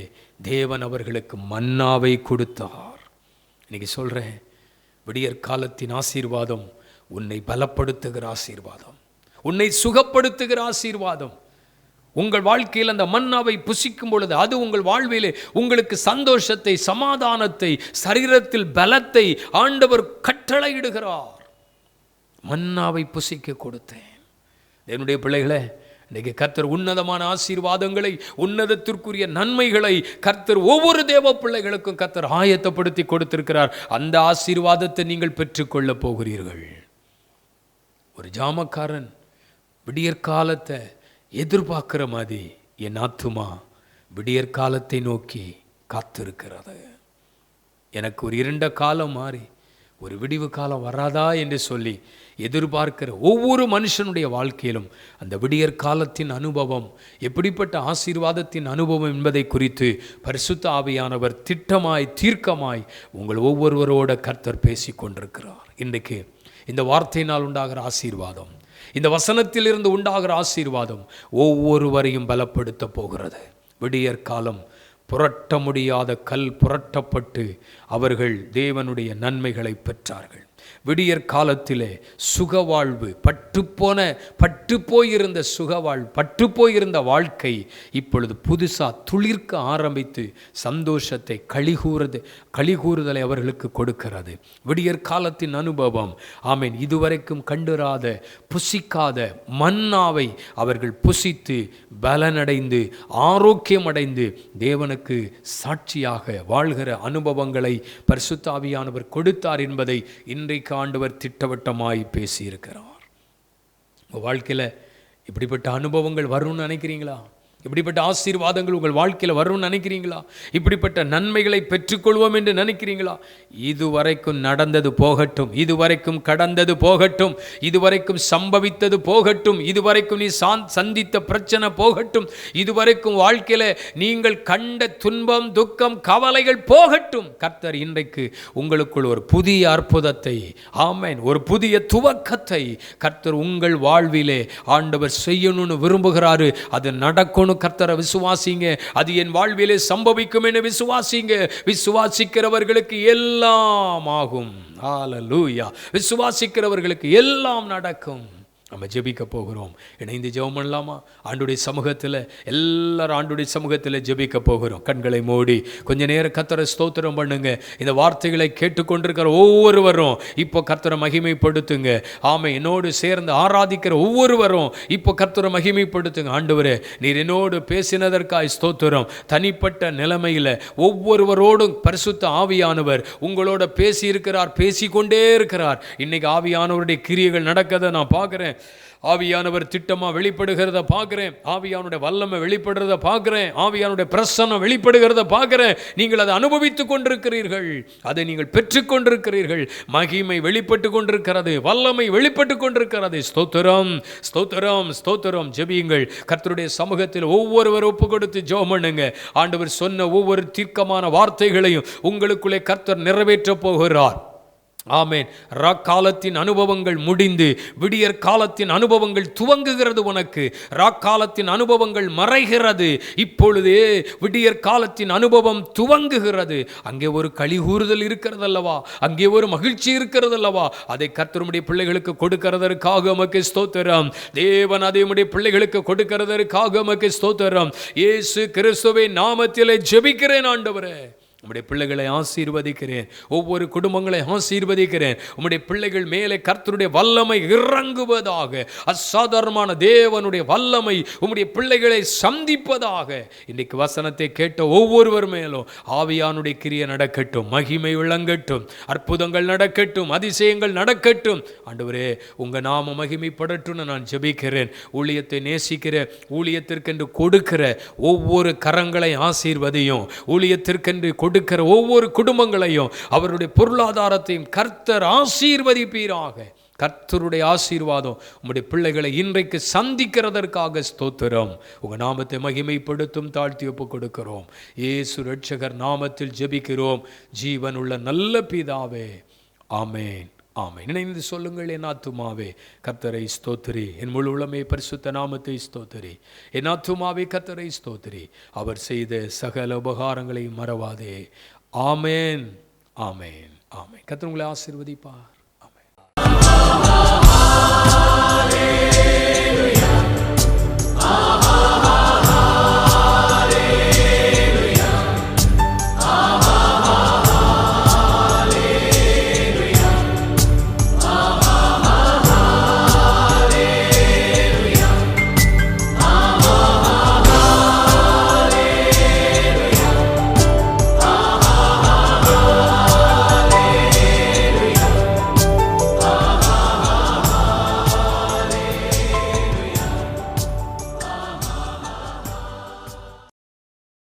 தேவன் அவர்களுக்கு மன்னாவை கொடுத்தார். இன்னைக்கு சொல்கிறேன், விடியற் காலத்தின் ஆசீர்வாதம் உன்னை பலப்படுத்துகிற ஆசீர்வாதம், உன்னை சுகப்படுத்துகிற ஆசீர்வாதம். உங்கள் வாழ்க்கையில் அந்த மன்னாவை புசிக்கும் பொழுது அது உங்கள் வாழ்விலே உங்களுக்கு சந்தோஷத்தை, சமாதானத்தை, சரீரத்தில் பலத்தை ஆண்டவர் கட்டளையிடுகிறார். மன்னாவை புசிக்க கொடுத்தேன். என்னுடைய பிள்ளைகளே, இன்றைக்கு கர்த்தர் உன்னதமான ஆசீர்வாதங்களை, உன்னதத்திற்குரிய நன்மைகளை கர்த்தர் ஒவ்வொரு தேவ பிள்ளைகளுக்கும் கர்த்தர் ஆயத்தப்படுத்தி கொடுத்திருக்கிறார். அந்த ஆசீர்வாதத்தை நீங்கள் பெற்றுக்கொள்ளப் போகிறீர்கள். ஒரு ஜாமக்காரன் விடியற்காலத்தை எதிர்பார்க்கிற மாதிரி என் ஆத்துமா விடியற் காலத்தை நோக்கி காத்திருக்கிறது. எனக்கு ஒரு இருண்ட காலம் மாறி ஒரு விடிவு காலம் வராதா என்று சொல்லி எதிர்பார்க்கிற ஒவ்வொரு மனுஷனுடைய வாழ்க்கையிலும் அந்த விடியற் காலத்தின் அனுபவம், எப்படிப்பட்ட ஆசீர்வாதத்தின் அனுபவம் என்பதை குறித்து பரிசுத்த ஆவியானவர் திட்டமாய் தீர்க்கமாய் உங்கள் ஒவ்வொருவரோட கர்த்தர் பேசி கொண்டிருக்கிறார். இன்றைக்கு இந்த வார்த்தையினால் உண்டாகிற ஆசீர்வாதம், இந்த வசனத்திலிருந்து உண்டாகிற ஆசீர்வாதம் ஒவ்வொருவரையும் பலப்படுத்த போகிறது. விடியற் காலம் புரட்ட முடியாத கல் புரட்டப்பட்டு அவர்கள் தேவனுடைய நன்மைகளை பெற்றார்கள். விடியற் காலத்திலே சுகவாழ்வு, பட்டுப்போயிருந்த சுகவாழ்வு, பட்டுப்போயிருந்த வாழ்க்கை இப்பொழுது புதுசாக துளிர்க்க ஆரம்பித்து சந்தோஷத்தை களிகூறுதலை அவர்களுக்கு கொடுக்கிறது. விடியற் காலத்தின் அனுபவம், ஆமேன், இதுவரைக்கும் கண்டுராத புசிக்காத மன்னாவை அவர்கள் புசித்து பலனடைந்து ஆரோக்கியமடைந்து தேவனுக்கு சாட்சியாக வாழ்கிற அனுபவங்களை பரிசுத்த ஆவியானவர் கொடுத்தார் என்பதை இன்றைக்கு ஆண்டவர் திட்டவட்டமாய் பேசியிருக்கிறார். உங்கள் வாழ்க்கையில் இப்படிப்பட்ட அனுபவங்கள் வரும்னு நினைக்கிறீங்களா? இப்படிப்பட்ட ஆசீர்வாதங்கள் உங்கள் வாழ்க்கையில் வரும்னு நினைக்கிறீங்களா? இப்படிப்பட்ட நன்மைகளை பெற்றுக்கொள்வோம் என்று நினைக்கிறீங்களா? இதுவரைக்கும் நடந்தது போகட்டும், இதுவரைக்கும் கடந்தது போகட்டும், இதுவரைக்கும் சம்பவித்தது போகட்டும், இதுவரைக்கும் நீ சந்தித்த பிரச்சனை போகட்டும், இதுவரைக்கும் வாழ்க்கையில் நீங்கள் கண்ட துன்பம், துக்கம், கவலைகள் போகட்டும். கர்த்தர் இன்றைக்கு உங்களுக்குள் ஒரு புதிய அற்புதத்தை, ஆமென், ஒரு புதிய துவக்கத்தை கர்த்தர் உங்கள் வாழ்விலே ஆண்டவர் செய்யணும்னு விரும்புகிறாரு. அது நடக்கும். கர்த்தரை விசுவாசிங்க. அது என் வாழ்விலே சம்பவிக்கும் என்று விசுவாசிங்க. விசுவாசிக்கிறவர்களுக்கு எல்லாம் ஆகும். ஹல்லேலூயா. விசுவாசிக்கிறவர்களுக்கு எல்லாம் நடக்கும். நம்ம ஜெபிக்க போகிறோம். இணைந்து ஜெபம் பண்ணலாமா? ஆண்டுடைய சமூகத்தில் எல்லாரும் ஆண்டுடைய சமூகத்தில் ஜெபிக்க போகிறோம். கண்களை மூடி கொஞ்ச நேரம் கர்த்தரை ஸ்தோத்திரம் பண்ணுங்க. இந்த வார்த்தைகளை கேட்டுக்கொண்டிருக்கிற ஒவ்வொருவரும் இப்போ கர்த்தரை மகிமைப்படுத்துங்க. ஆமை, என்னோடு சேர்ந்து ஆராதிக்கிற ஒவ்வொருவரும் இப்போ கர்த்தரை மகிமைப்படுத்துங்க. ஆண்டவரே, நீர் என்னோடு பேசினதற்காய் ஸ்தோத்திரம். தனிப்பட்ட நிலைமையில் ஒவ்வொருவரோடும் பரிசுத்த ஆவியானவர் உங்களோட பேசியிருக்கிறார், பேசிக்கொண்டே இருக்கிறார். இன்னைக்கு ஆவியானவருடைய கிரியைகள் நடக்கிறத நான் பார்க்குறேன். ஆவியானவர் திட்டமாக வெளிப்படுகிறத பார்க்குறேன். ஆவியானுடைய வல்லமை வெளிப்படுறத பார்க்குறேன். ஆவியானுடைய பிரசன்னம் வெளிப்படுகிறத பார்க்குறேன். நீங்கள் அதை அனுபவித்துக் கொண்டிருக்கிறீர்கள், அதை நீங்கள் பெற்றுக்கொண்டிருக்கிறீர்கள். மகிமை வெளிப்பட்டு கொண்டிருக்கிறது, வல்லமை வெளிப்பட்டு கொண்டிருக்கிறது. ஸ்தோத்திரம், ஸ்தோத்திரம், ஸ்தோத்திரம். ஜெபியுங்கள். கர்த்தருடைய சமூகத்தில் ஒவ்வொருவர் ஒப்பு கொடுத்து ஜெபம் பண்ணுங்க. ஆண்டவர் சொன்ன ஒவ்வொரு தீர்க்கமான வார்த்தைகளையும் உங்களுக்குள்ளே கர்த்தர் நிறைவேற்ற போகிறார். ஆமென். ராக்காலத்தின் அனுபவங்கள் முடிந்து விடியற் காலத்தின் அனுபவங்கள் துவங்குகிறது. உனக்கு ராக்காலத்தின் அனுபவங்கள் மறைகிறது. இப்பொழுதே விடியற் காலத்தின் அனுபவம் துவங்குகிறது. அங்கே ஒரு களிகூறுதல் இருக்கிறது அல்லவா? அங்கே ஒரு மகிழ்ச்சி இருக்கிறது அல்லவா? அதை கர்த்தருடைய பிள்ளைகளுக்கு கொடுக்கிறதற்காக உமக்கு ஸ்தோத்திரம். தேவன் அதை உம்முடைய பிள்ளைகளுக்கு கொடுக்கிறதற்காக உமக்கு ஸ்தோத்திரம். இயேசு கிறிஸ்துவின் நாமத்திலே ஜெபிக்கிறேன். ஆண்டவரே, உம்முடைய பிள்ளைகளை ஆசீர்வதிக்கிறேன். ஒவ்வொரு குடும்பங்களை ஆசீர்வதிக்கிறேன். உம்முடைய பிள்ளைகள் மேலே கர்த்தருடைய வல்லமை இறங்குவதாக. அசாதாரணமான தேவனுடைய வல்லமை உம்முடைய பிள்ளைகளை சந்திப்பதாக. இன்றைக்கு வசனத்தை கேட்ட ஒவ்வொருவர் மேலும் ஆவியானுடைய கிரியை நடக்கட்டும், மகிமை விளங்கட்டும், அற்புதங்கள் நடக்கட்டும், அதிசயங்கள் நடக்கட்டும். ஆண்டவரே, உங்க நாம மகிமைப்படட்டும்னு நான் ஜெபிக்கிறேன். ஊழியத்தை நேசிக்கிற, ஊழியத்திற்கென்று கொடுக்கிற ஒவ்வொரு கரங்களை ஆசீர்வதியும். ஊழியத்திற்கென்று கொடுக்கிற ஒவ்வொரு குடும்பங்களையும் அவருடைய பொருளாதாரத்தையும் கர்த்தர் ஆசீர்வதிப்பீராக. கர்த்தருடைய ஆசீர்வாதம் உம்முடைய பிள்ளைகளை இன்றைக்கு சந்திக்கிறதற்காக ஸ்தோத்திரம். உங்க நாமத்தை மகிமைப்படுத்தும் தாழ்த்தி ஒப்பு கொடுக்கிறோம். இயேசு இரட்சகர் நாமத்தில் ஜெபிக்கிறோம் ஜீவன் உள்ள நல்ல பிதாவே, ஆமென், ஆமென். இணைந்து சொல்லுங்கள். என் ஆத்துமாவே கர்த்தரை ஸ்தோத்திரி, என் முழு உளமே பரிசுத்த நாமத்தை ஸ்தோத்திரி. என் ஆத்துமாவே கர்த்தரை ஸ்தோத்திரி, அவர் செய்த சகல உபகாரங்களை மறவாதே. ஆமென், ஆமென், ஆமென். கர்த்தர் உங்களை ஆசீர்வதிப்பார். ஆமென்.